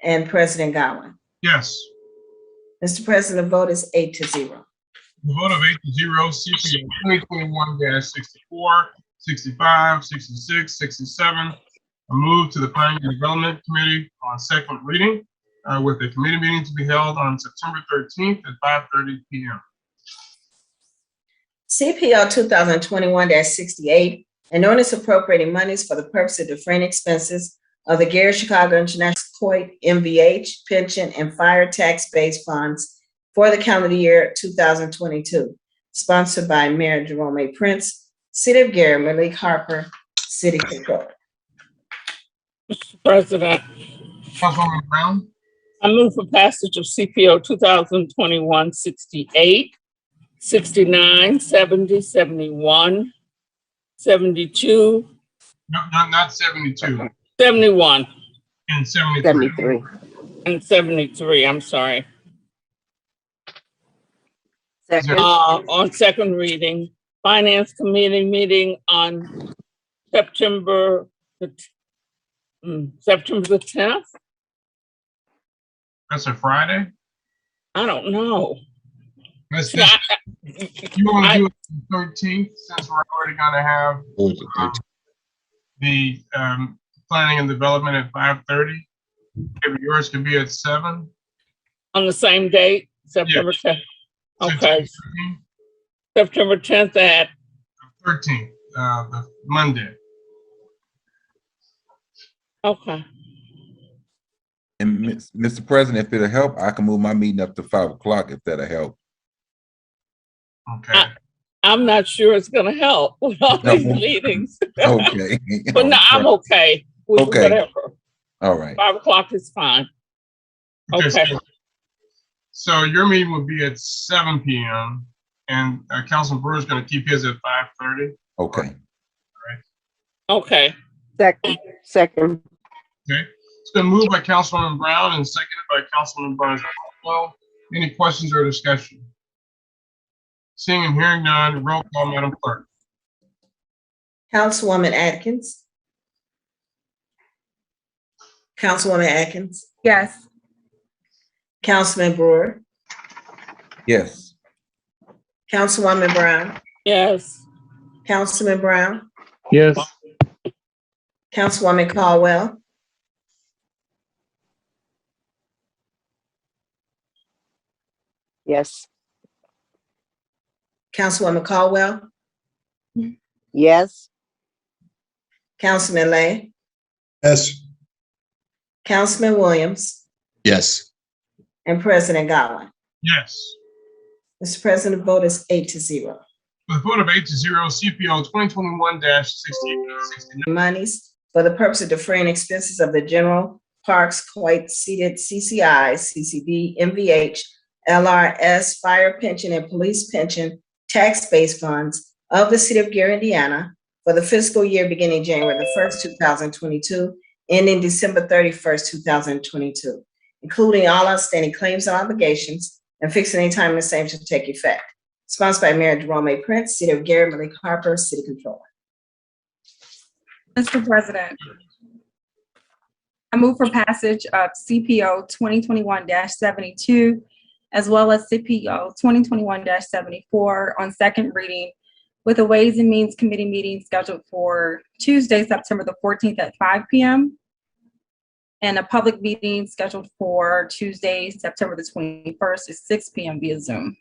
and President Godwin. Yes. Mr. President, the vote is 8-0. The vote of 8-0, CPO 2021-64, 65, 66, 67 are moved to the Planning and Development Committee on second reading, with the committee meeting to be held on September 13th at 5:30 p.m. CPO 2021-68, an ordinance appropriating monies for the purpose of defraying expenses of the Gary Chicago International Coit MVH pension and fire tax-based funds for the calendar year 2022, sponsored by Mayor Jerome A. Prince, City of Gary, Malik Harper, City Controller. Mr. President, Councilwoman Brown, I move for passage of CPO 2021-68, 69, 70, 71, 72, no, not 72, 71, and 73. 73. and 73, I'm sorry. Second. On second reading, Finance Committee meeting on September the 10th? That's a Friday? I don't know. Let's just, you want to do it the 13th, since we're already gonna have the planning and development at 5:30? Maybe yours could be at 7? On the same date, September 10th? Okay, September 10th at, 13th, the Monday. okay. and Mr. President, if it'll help, I can move my meeting up to 5 o'clock if that'll help. Okay. I'm not sure it's gonna help with all these No. meetings. Okay. But no, I'm okay with Okay. whatever. All right. 5 o'clock is fine. Okay, Okay. so your meeting will be at 7 p.m. and Councilman Brewer is going to keep his at 5:30. Okay. Okay. Second. Okay, it's been moved by Councilwoman Brown and seconded by Councilman Burns. Well, any questions or discussion? Seeing and hearing none, roll call, Madam Clerk. Councilwoman Atkins. Councilwoman Atkins. Yes. Councilman Brewer. Yes. Councilwoman Brown. Yes. Councilman Brown. Yes. Councilwoman Caldwell. Yes. Councilwoman Caldwell. Yes. Councilman Lay. Yes. Councilman Williams. Yes. And President Godwin. Yes. Mr. President, the vote is 8-0. With a vote of 8-0, CPO 2021-68, Monies for the purpose of defraying expenses of the general parks, Coit seated CCI, CCD, MVH, LRS, fire pension, and police pension tax-based funds of the City of Gary, Indiana for the fiscal year beginning January the 1st, 2022, ending December 31st, 2022, including all outstanding claims and obligations and fixing any time the same to take effect. Sponsored by Mayor Jerome A. Prince, City of Gary, Malik Harper, City Controller. Mr. President, I move for passage of CPO 2021-72, as well as CPO 2021-74 on second reading with a Ways and Means Committee meeting scheduled for Tuesday, September the 14th at 5 p.m. and a public meeting scheduled for Tuesday, September the 21st at 6 p.m. via Zoom.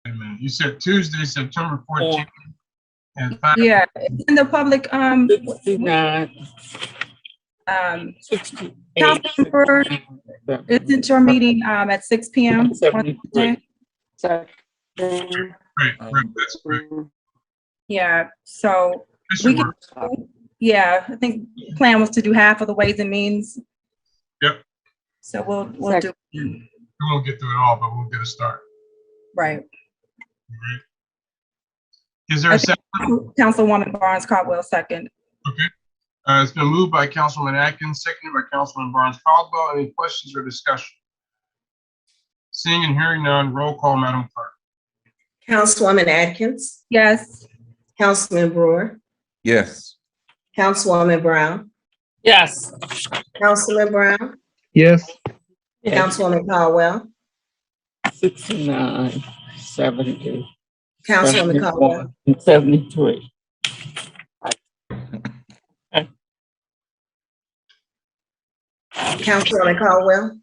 Wait a minute. You said Tuesday, September 14th at 5. Yeah, it's in the public, 69, 68, Councilmember, it's in your meeting, at 6 p.m. on 73. Tuesday. Right, that's correct. Yeah, so That should we work. can, yeah, I think the plan was to do half of the Ways and Means. Yep. So we'll do, We won't get through it all, but we'll get a start. right. All right. Is there a second? Councilwoman Barnes Caldwell, second. Okay. It's been moved by Councilman Atkins, seconded by Councilman Barnes Caldwell. Any questions or discussion? Seeing and hearing none, roll call, Madam Clerk. Councilwoman Atkins, Yes. Councilman Brewer, Yes. Councilwoman Brown, Yes. Councilman Brown, Yes. Councilwoman Caldwell, 69, 70, Councilwoman Caldwell, 71, and 73. Councilwoman Caldwell,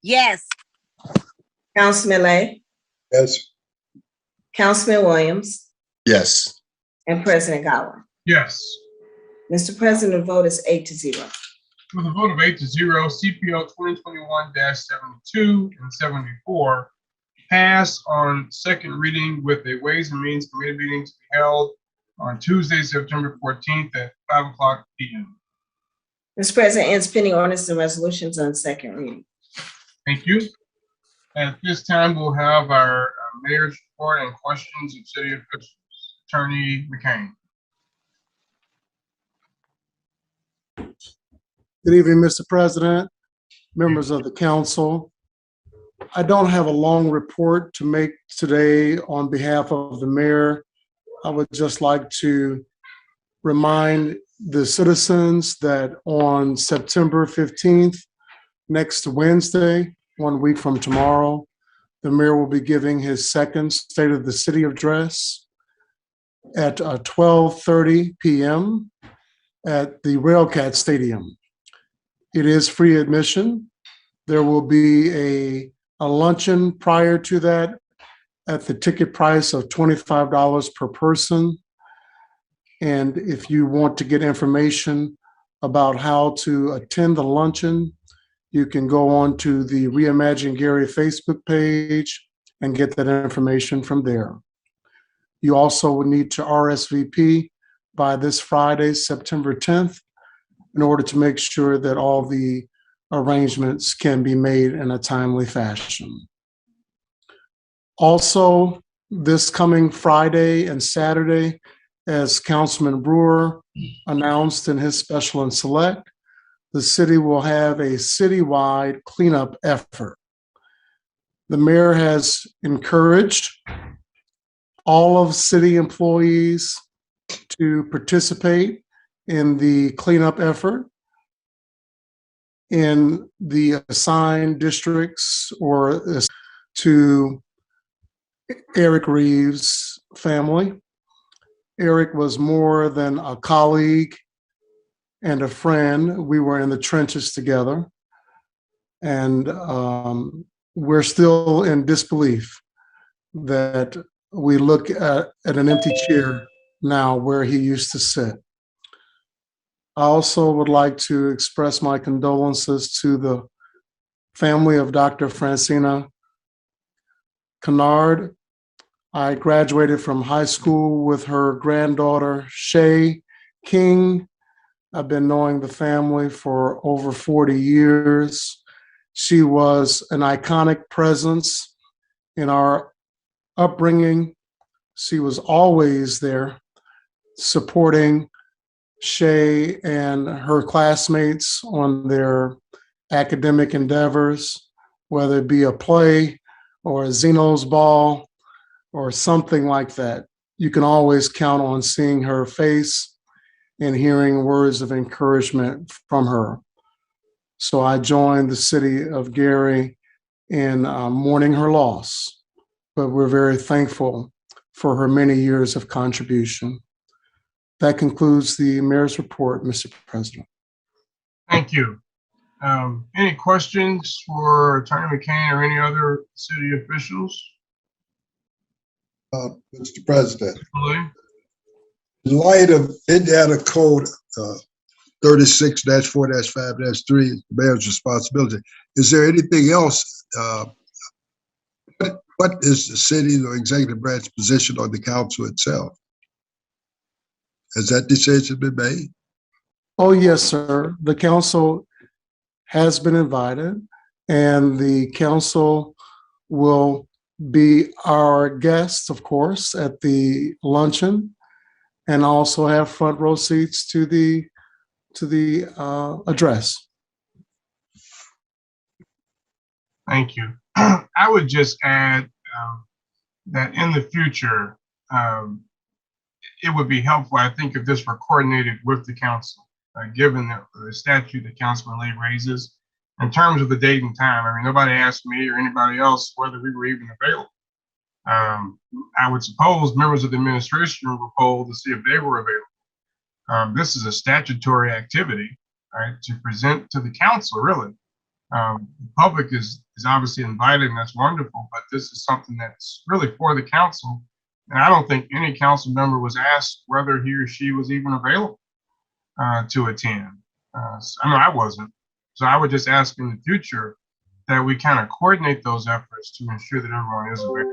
Yes. Councilman Lay, Yes. Councilman Williams, Yes. and President Godwin. Yes. Mr. President, the vote is 8-0. With a vote of 8-0, CPO 2021-72 and 74 pass on second reading with a Ways and Means Committee meeting to be held on Tuesday, September 14th at 5:00 p.m. Mr. President, ends pending ordinances and resolutions on second reading. Thank you. At this time, we'll have our mayor's report and questions of city officials. Attorney McCain. Good evening, Mr. President, members of the council. I don't have a long report to make today on behalf of the mayor. I would just like to remind the citizens that on September 15th, next Wednesday, 1 week from tomorrow, the mayor will be giving his second State of the City address at 12:30 p.m. at the Railcat Stadium. It is free admission. There will be a luncheon prior to that at the ticket price of $25 per person. And if you want to get information about how to attend the luncheon, you can go on to the Reimagine Gary Facebook page and get that information from there. You also would need to RSVP by this Friday, September 10th, in order to make sure that all the arrangements can be made in a timely fashion. Also, this coming Friday and Saturday, as Councilman Brewer announced in his special and select, the city will have a citywide cleanup effort. The mayor has encouraged all of city employees to participate in the cleanup effort in the assigned districts or to Eric Reeves' family. Eric was more than a colleague and a friend. We were in the trenches together, and we're still in disbelief that we look at an empty chair now where he used to sit. I also would like to express my condolences to the family of Dr. Francina Kennard. I graduated from high school with her granddaughter, Shay King. I've been knowing the family for over 40 years. She was an iconic presence in our upbringing. She was always there supporting Shay and her classmates on their academic endeavors, whether it be a play or a Zeno's Ball or something like that. You can always count on seeing her face and hearing words of encouragement from her. So I joined the city of Gary in mourning her loss, but we're very thankful for her many years of contribution. That concludes the mayor's report, Mr. President. Thank you. Any questions for Attorney McCain or any other city officials? Mr. President, Lee? in light of Indiana Code 36-4-5-3, the mayor's responsibility, is there anything else? What is the city or executive branch position on the council itself? Has that decision been made? Oh, yes, sir. The council has been invited, and the council will be our guests, of course, at the luncheon, and also have front row seats to the address. Thank you. I would just add that in the future, it would be helpful, I think, if this were coordinated with the council, given the statute that Councilman Lee raises. In terms of the date and time, I mean, nobody asked me or anybody else whether we were even available. I would suppose members of the administration were polled to see if they were available. This is a statutory activity, right, to present to the council, really. The public is obviously invited, and that's wonderful, but this is something that's really for the council. And I don't think any council member was asked whether he or she was even available to attend. I know I wasn't. So I would just ask in the future that we kind of coordinate those efforts to ensure that everyone is available.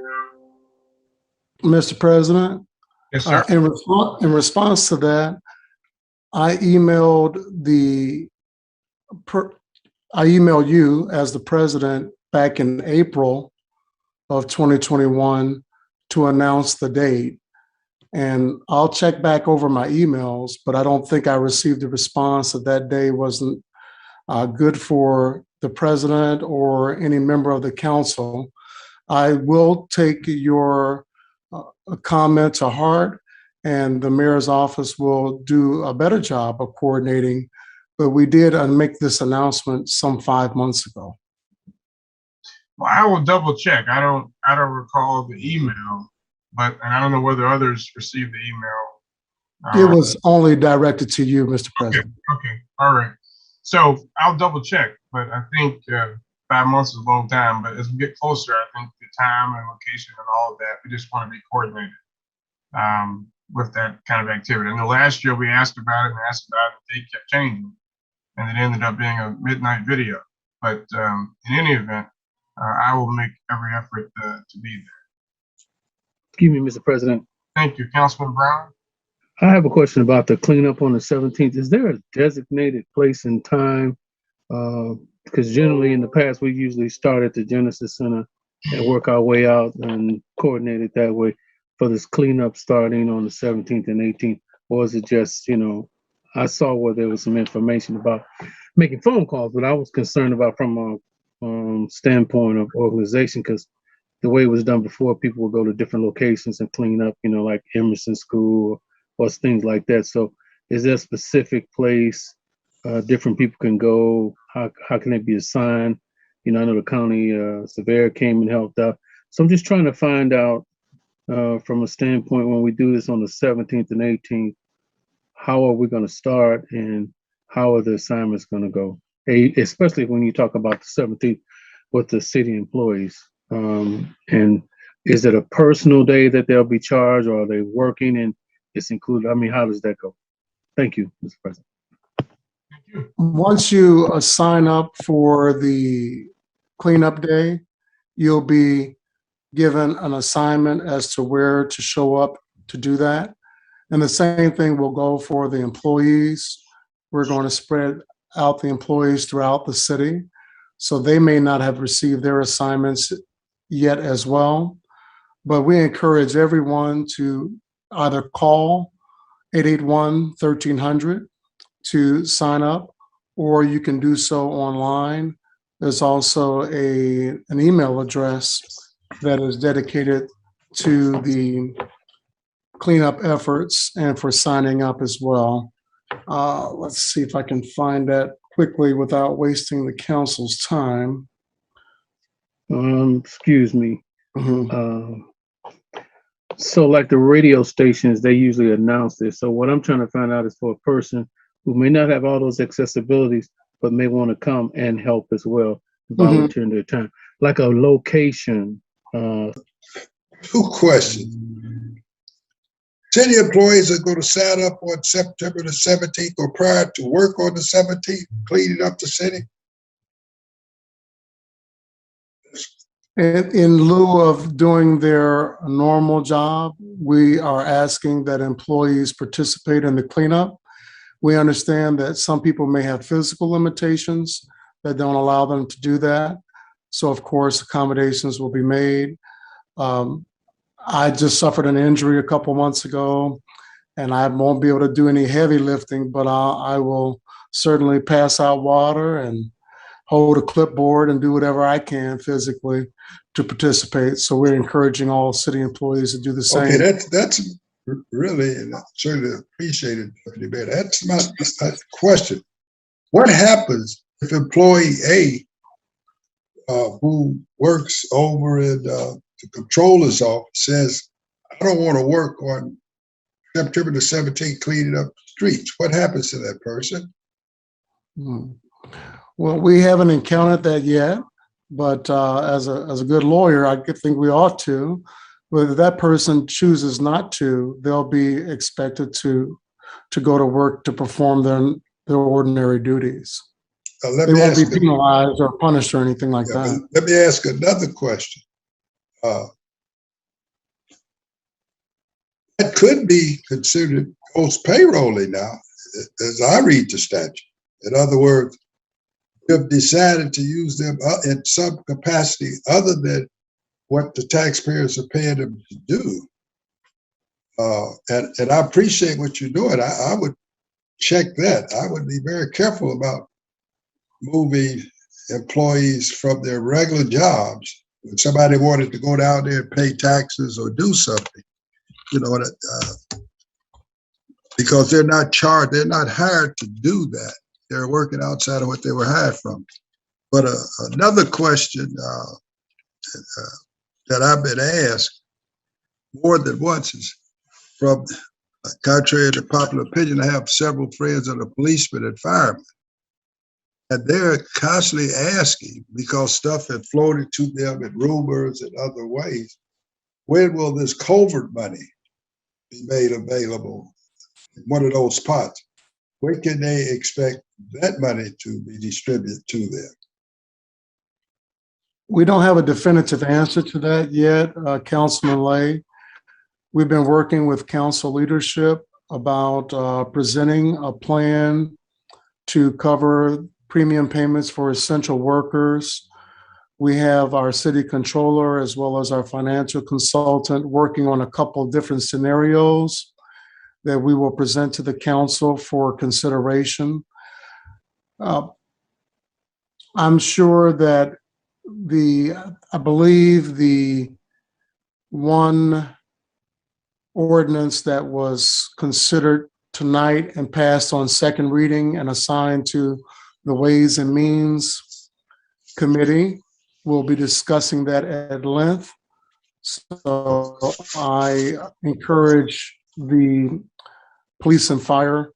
Mr. President? Yes, sir. In response to that, I emailed you as the president back in April of 2021 to announce the date. And I'll check back over my emails, but I don't think I received a response that day wasn't good for the president or any member of the council. I will take your comment to heart, and the mayor's office will do a better job of coordinating. But we did make this announcement some 5 months ago. Well, I will double check. I don't recall the email, and I don't know whether others received the email. It was only directed to you, Mr. President. Okay. All right. So I'll double check, but I think 5 months is a long time. But as we get closer, I think the time and location and all of that, we just want to be coordinated with that kind of activity. And the last year we asked about it, and they kept changing, and it ended up being a midnight video. But in any event, I will make every effort to be there. Excuse me, Mr. President. Thank you, Councilman Brown. I have a question about the cleanup on the 17th. Is there a designated place and time? Because generally in the past, we usually start at the Genesis Center and work our way out and coordinate it that way for this cleanup starting on the 17th and 18th. Or is it just, I saw where there was some information about making phone calls, but I was concerned about from a standpoint of organization, because the way it was done before, people would go to different locations and clean up, like Emerson School or things like that. So is there a specific place different people can go? How can it be assigned? I know the county surveyor came and helped out. So I'm just trying to find out from a standpoint, when we do this on the 17th and 18th, how are we going to start and how are the assignments going to go? Especially when you talk about the 17th with the city employees. And is it a personal day that they'll be charged, or are they working and it's included? I mean, how does that go? Thank you, Mr. President. Once you sign up for the cleanup day, you'll be given an assignment as to where to show up to do that. And the same thing will go for the employees. We're going to spread out the employees throughout the city, so they may not have received their assignments yet as well. But we encourage everyone to either call 881-1300 to sign up, or you can do so online. There's also an email address that is dedicated to the cleanup efforts and for signing up as well. Let's see if I can find that quickly without wasting the council's time. Excuse me. Mhm. So like the radio stations, they usually announce this. So what I'm trying to find out is for a person who may not have all those accessibilities, but may want to come and help as well, volunteer their time, like a location. Two questions. City employees are going to sign up on September the 17th or prior to work on the 17th, cleaning up the city? In lieu of doing their normal job, we are asking that employees participate in the cleanup. We understand that some people may have physical limitations that don't allow them to do that. So of course, accommodations will be made. I just suffered an injury a couple months ago, and I won't be able to do any heavy lifting, but I will certainly pass out water and hold a clipboard and do whatever I can physically to participate. So we're encouraging all city employees to do the same. Okay, that's really certainly appreciated, Deputy Mayor. That's my question. What happens if employee A, who works over in the controller's office, says, I don't want to work on September the 17th cleaning up streets? What happens to that person? Well, we haven't encountered that yet, but as a good lawyer, I think we ought to. But if that person chooses not to, they'll be expected to go to work to perform their ordinary duties. They won't be penalized or punished or anything like that. Let me ask another question. That could be considered post payrolling now, as I read the statute. In other words, you've decided to use them in some capacity other than what the taxpayers are paying them to do. And I appreciate what you're doing. I would check that. I would be very careful about moving employees from their regular jobs. When somebody wanted to go down there and pay taxes or do something, you know, because they're not charged, they're not hired to do that. They're working outside of what they were hired from. But another question that I've been asked more than once is from, contrary to popular opinion, I have several friends that are policemen and firemen. And they're constantly asking, because stuff had floated to them in rumors and other ways, when will this covert money be made available in one of those pots? When can they expect that money to be distributed to them? We don't have a definitive answer to that yet, Councilman Lay. We've been working with council leadership about presenting a plan to cover premium payments for essential workers. We have our city controller as well as our financial consultant working on a couple of different scenarios that we will present to the council for consideration. I'm sure that I believe the one ordinance that was considered tonight and passed on second reading and assigned to the Ways and Means Committee, we'll be discussing that at length. So I encourage the police and fire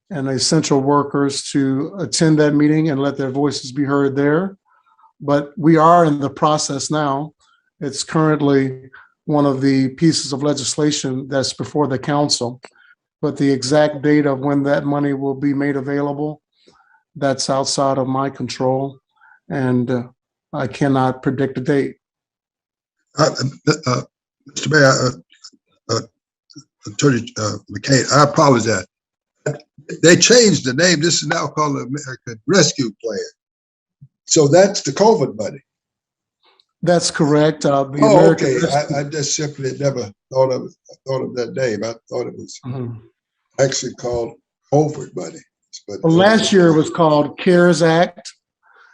and essential workers to attend that meeting and let their voices be heard there. But we are in the process now. It's currently one of the pieces of legislation that's before the council. But the exact date of when that money will be made available, that's outside of my control. And I cannot predict a date. Mr. Mayor, Attorney McCain, I apologize. They changed the name. This is now called the American Rescue Plan. So that's the COVID money. That's correct. Okay. I just simply never thought of that name. I thought it was actually called COVID money. But well, last year it was called CARES Act,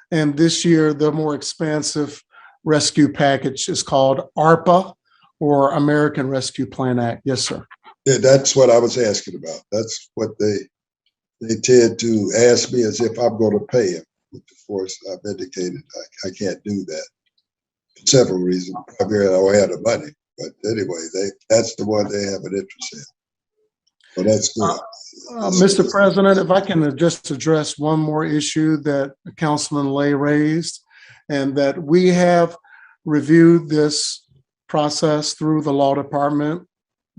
and this year the more expansive rescue package is called ARPA, or American Rescue Plan Act. Yes, sir. Yeah, that's what I was asking about. That's what they tend to ask me as if I'm going to pay them. Of course, I've indicated I can't do that. for several reasons. Primarily, I don't have the money, but anyway, that's the one they have an interest in. So that's good. Mr. President, if I can just address one more issue that Councilman Lay raised, and that we have reviewed this process through the law department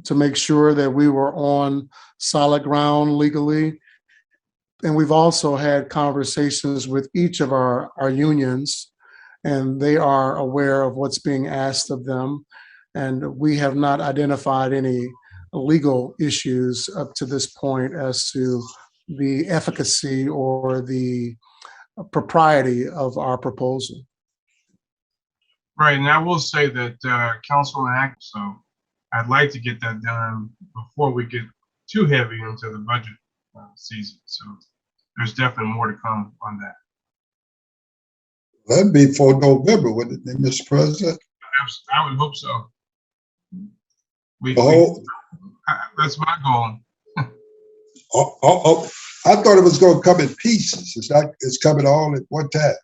to make sure that we were on solid ground legally. And we've also had conversations with each of our unions, and they are aware of what's being asked of them. And we have not identified any legal issues up to this point as to the efficacy or the propriety of our proposal. Right, and I will say that Councilman Act, so I'd like to get that done before we get too heavy into the budget season. So there's definitely more to come on that. That'd be for November, wouldn't it, Mr. President? I would hope so. That's my goal. I thought it was going to come in pieces. It's coming all at one time.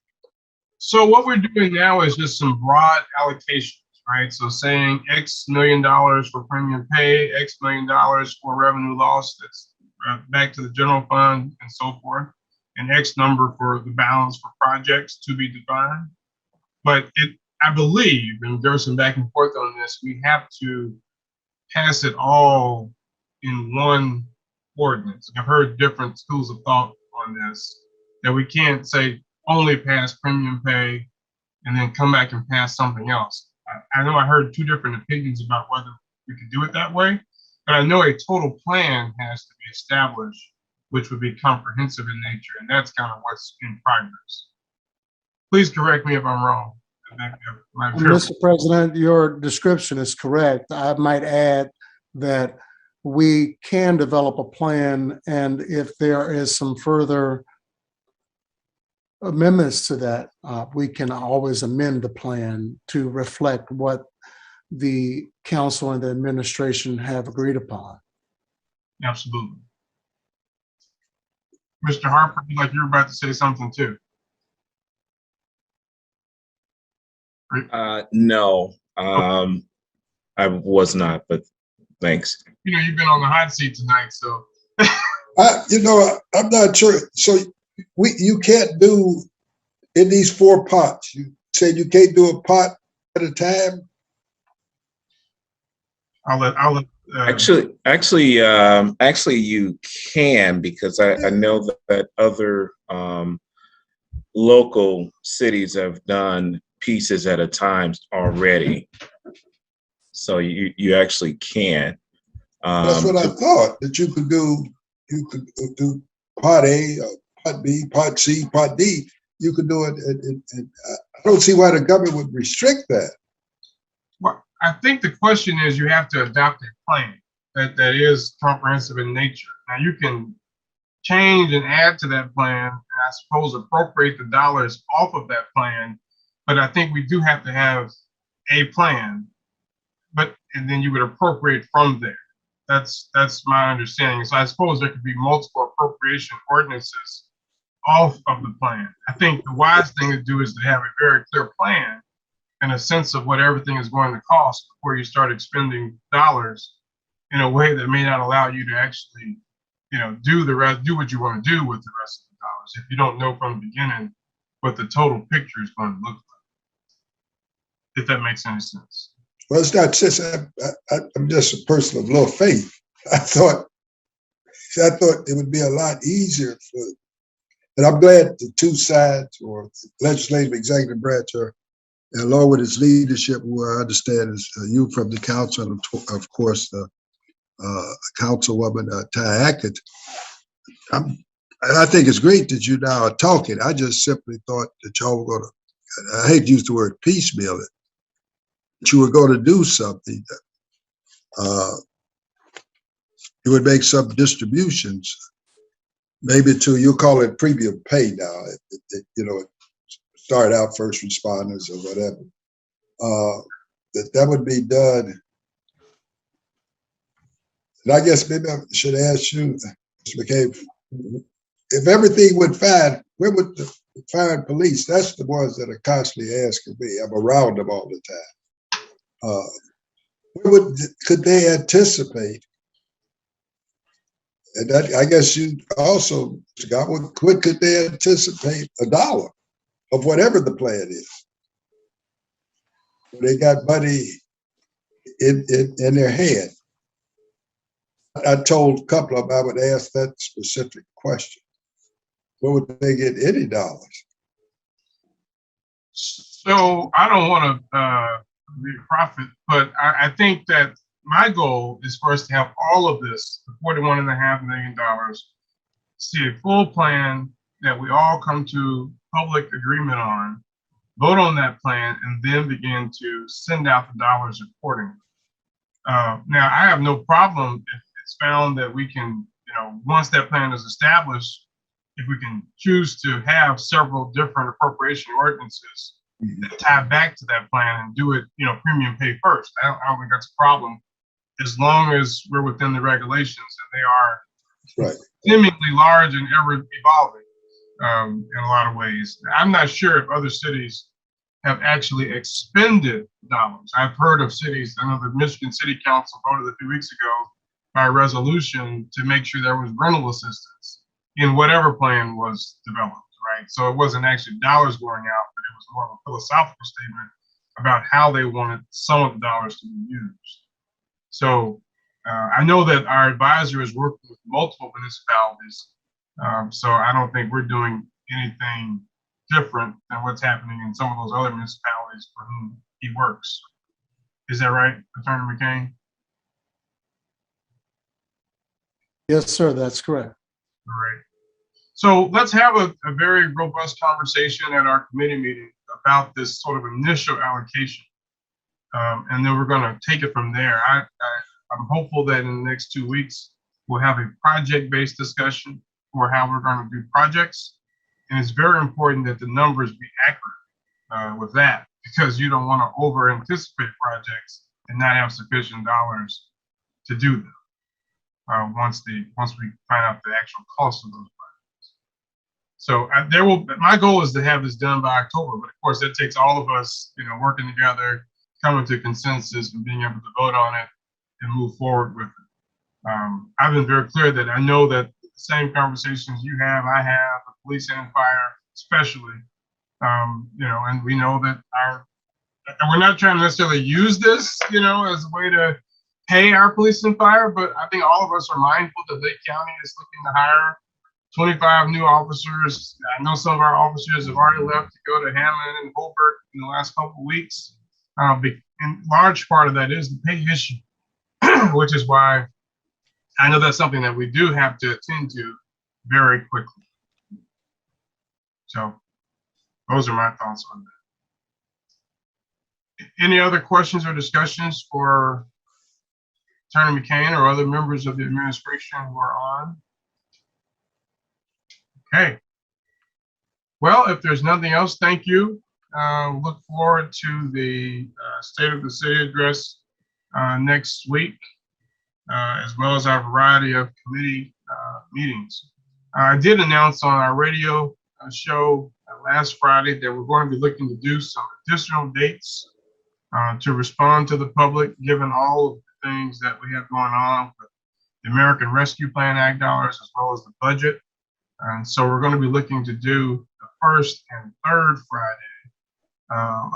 So what we're doing now is just some broad allocations, right? So saying X $million for premium pay, X $million for revenue loss that's back to the general fund and so forth, and X number for the balance for projects to be defined. But I believe, and there's some back and forth on this, we have to pass it all in one ordinance. I've heard different schools of thought on this, that we can't say only pass premium pay and then come back and pass something else. I know I heard two different opinions about whether we could do it that way, but I know a total plan has to be established, which would be comprehensive in nature, and that's kind of what's in progress. Please correct me if I'm wrong. Mr. President, your description is correct. I might add that we can develop a plan, and if there is some further amendments to that, we can always amend the plan to reflect what the council and the administration have agreed upon. Absolutely. Mr. Harper, like you're about to say something too. No, I was not, but thanks. You know, you've been on the hot seat tonight, so. I'm not sure. So you can't do in these 4 pots. You said you can't do a pot at a time. Actually, you can, because I know that other local cities have done pieces at a time already. So you actually can. That's what I thought, that you could do pot A, pot B, pot C, pot D. You could do it. I don't see why the government would restrict that. Well, I think the question is, you have to adopt a plan that is comprehensive in nature. Now you can change and add to that plan, and I suppose appropriate the dollars off of that plan. But I think we do have to have a plan, and then you would appropriate from there. That's my understanding. So I suppose there could be multiple appropriation ordinances off of the plan. I think the wise thing to do is to have a very clear plan and a sense of what everything is going to cost before you start expending dollars in a way that may not allow you to actually, do what you want to do with the rest of the dollars if you don't know from the beginning what the total picture is going to look like. If that makes any sense. Well, it's not just, I'm just a person of low faith. I thought it would be a lot easier and I'm glad the two sides, or the legislative, executive branch, along with its leadership, who I understand is you from the council, and of course, Councilwoman Ty Hackett. I think it's great that you now are talking. I just simply thought that y'all were going to, I hate to use the word piecemeal it, that you were going to do something. You would make some distributions, maybe you'll call it premium pay now, start out first responders or whatever. That would be done. And I guess maybe I should ask you, Mr. McCabe, if everything went fine, when would fire and police, that's the ones that are constantly asking me. I'm around them all the time. Could they anticipate? And that, I guess you also, Scott, what could they anticipate $1 of whatever the plan is? They got money in their head. I told a couple of them I would ask that specific question. Where would they get any dollars? So I don't want to be a prophet, but I think that my goal is for us to have all of this, the $41.5 million, see a full plan that we all come to public agreement on, vote on that plan, and then begin to send out the dollars accordingly. Now, I have no problem if it's found that we can, once that plan is established, if we can choose to have several different appropriation ordinances that tie back to that plan and do it, premium pay first. I don't think that's a problem, as long as we're within the regulations, and they are seemingly large and ever evolving in a lot of ways. I'm not sure if other cities have actually expended dollars. I've heard of cities, I know the Michigan City Council voted a few weeks ago by resolution to make sure there was rental assistance in whatever plan was developed, right? So it wasn't actually dollars going out, but it was more of a philosophical statement about how they wanted some of the dollars to be used. So I know that our advisor is working with multiple municipalities, so I don't think we're doing anything different than what's happening in some of those other municipalities for whom he works. Is that right, Attorney McCain? Yes, sir, that's correct. All right. So let's have a very robust conversation at our committee meeting about this sort of initial allocation. And then we're going to take it from there. I'm hopeful that in the next 2 weeks, we'll have a project-based discussion for how we're going to do projects. And it's very important that the numbers be accurate with that, because you don't want to over-anticipate projects and not have sufficient dollars to do them once we find out the actual cost of those projects. So my goal is to have this done by October, but of course that takes all of us, working together, coming to consensus and being able to vote on it and move forward with it. I've been very clear that I know that the same conversations you have, I have, with police and fire especially, and we know that and we're not trying to necessarily use this, as a way to pay our police and fire, but I think all of us are mindful that Lake County is looking to hire 25 new officers. I know some of our officers have already left to go to Hammond and Hobart in the last couple of weeks. In large part of that is the pay issue, which is why I know that's something that we do have to attend to very quickly. So those are my thoughts on that. Any other questions or discussions for Attorney McCain or other members of the administration who are on? Okay. Well, if there's nothing else, thank you. Look forward to the State of the City address next week, as well as our variety of committee meetings. I did announce on our radio show last Friday that we're going to be looking to do some additional dates to respond to the public, given all of the things that we have going on with the American Rescue Plan Act dollars, as well as the budget. And so we're going to be looking to do the first and third Friday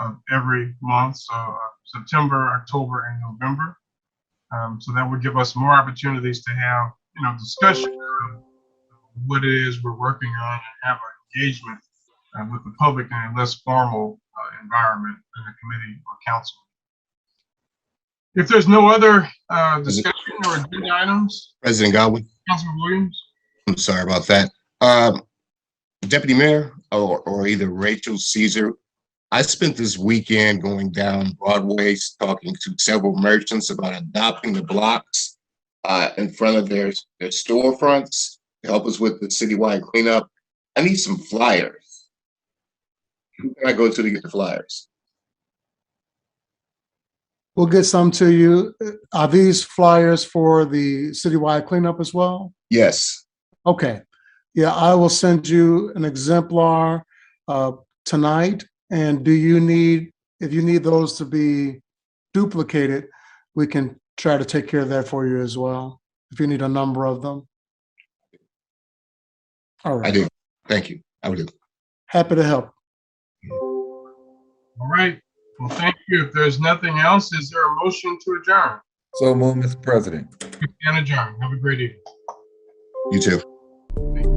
of every month, so September, October, and November. So that would give us more opportunities to have, discussion of what it is we're working on and have an engagement with the public in a less formal environment in a committee or council. If there's no other discussion or agenda items, President Godwin. Councilman Williams. I'm sorry about that. Deputy Mayor or either Rachel Caesar, I spent this weekend going down Broadway talking to several merchants about adopting the blocks in front of their storefronts to help us with the citywide cleanup. I need some flyers. Who can I go to get the flyers? We'll get some to you. Are these flyers for the citywide cleanup as well? Yes. Okay. Yeah, I will send you an exemplar. tonight? And do you need, if you need those to be duplicated, we can try to take care of that for you as well, if you need a number of them. All I right, do. Thank you. I will do. happy to help. All right. Well, thank you. If there's nothing else, is there a motion to adjourn? So move, Mr. President. And adjourn. Have a great evening. You too. Thank you.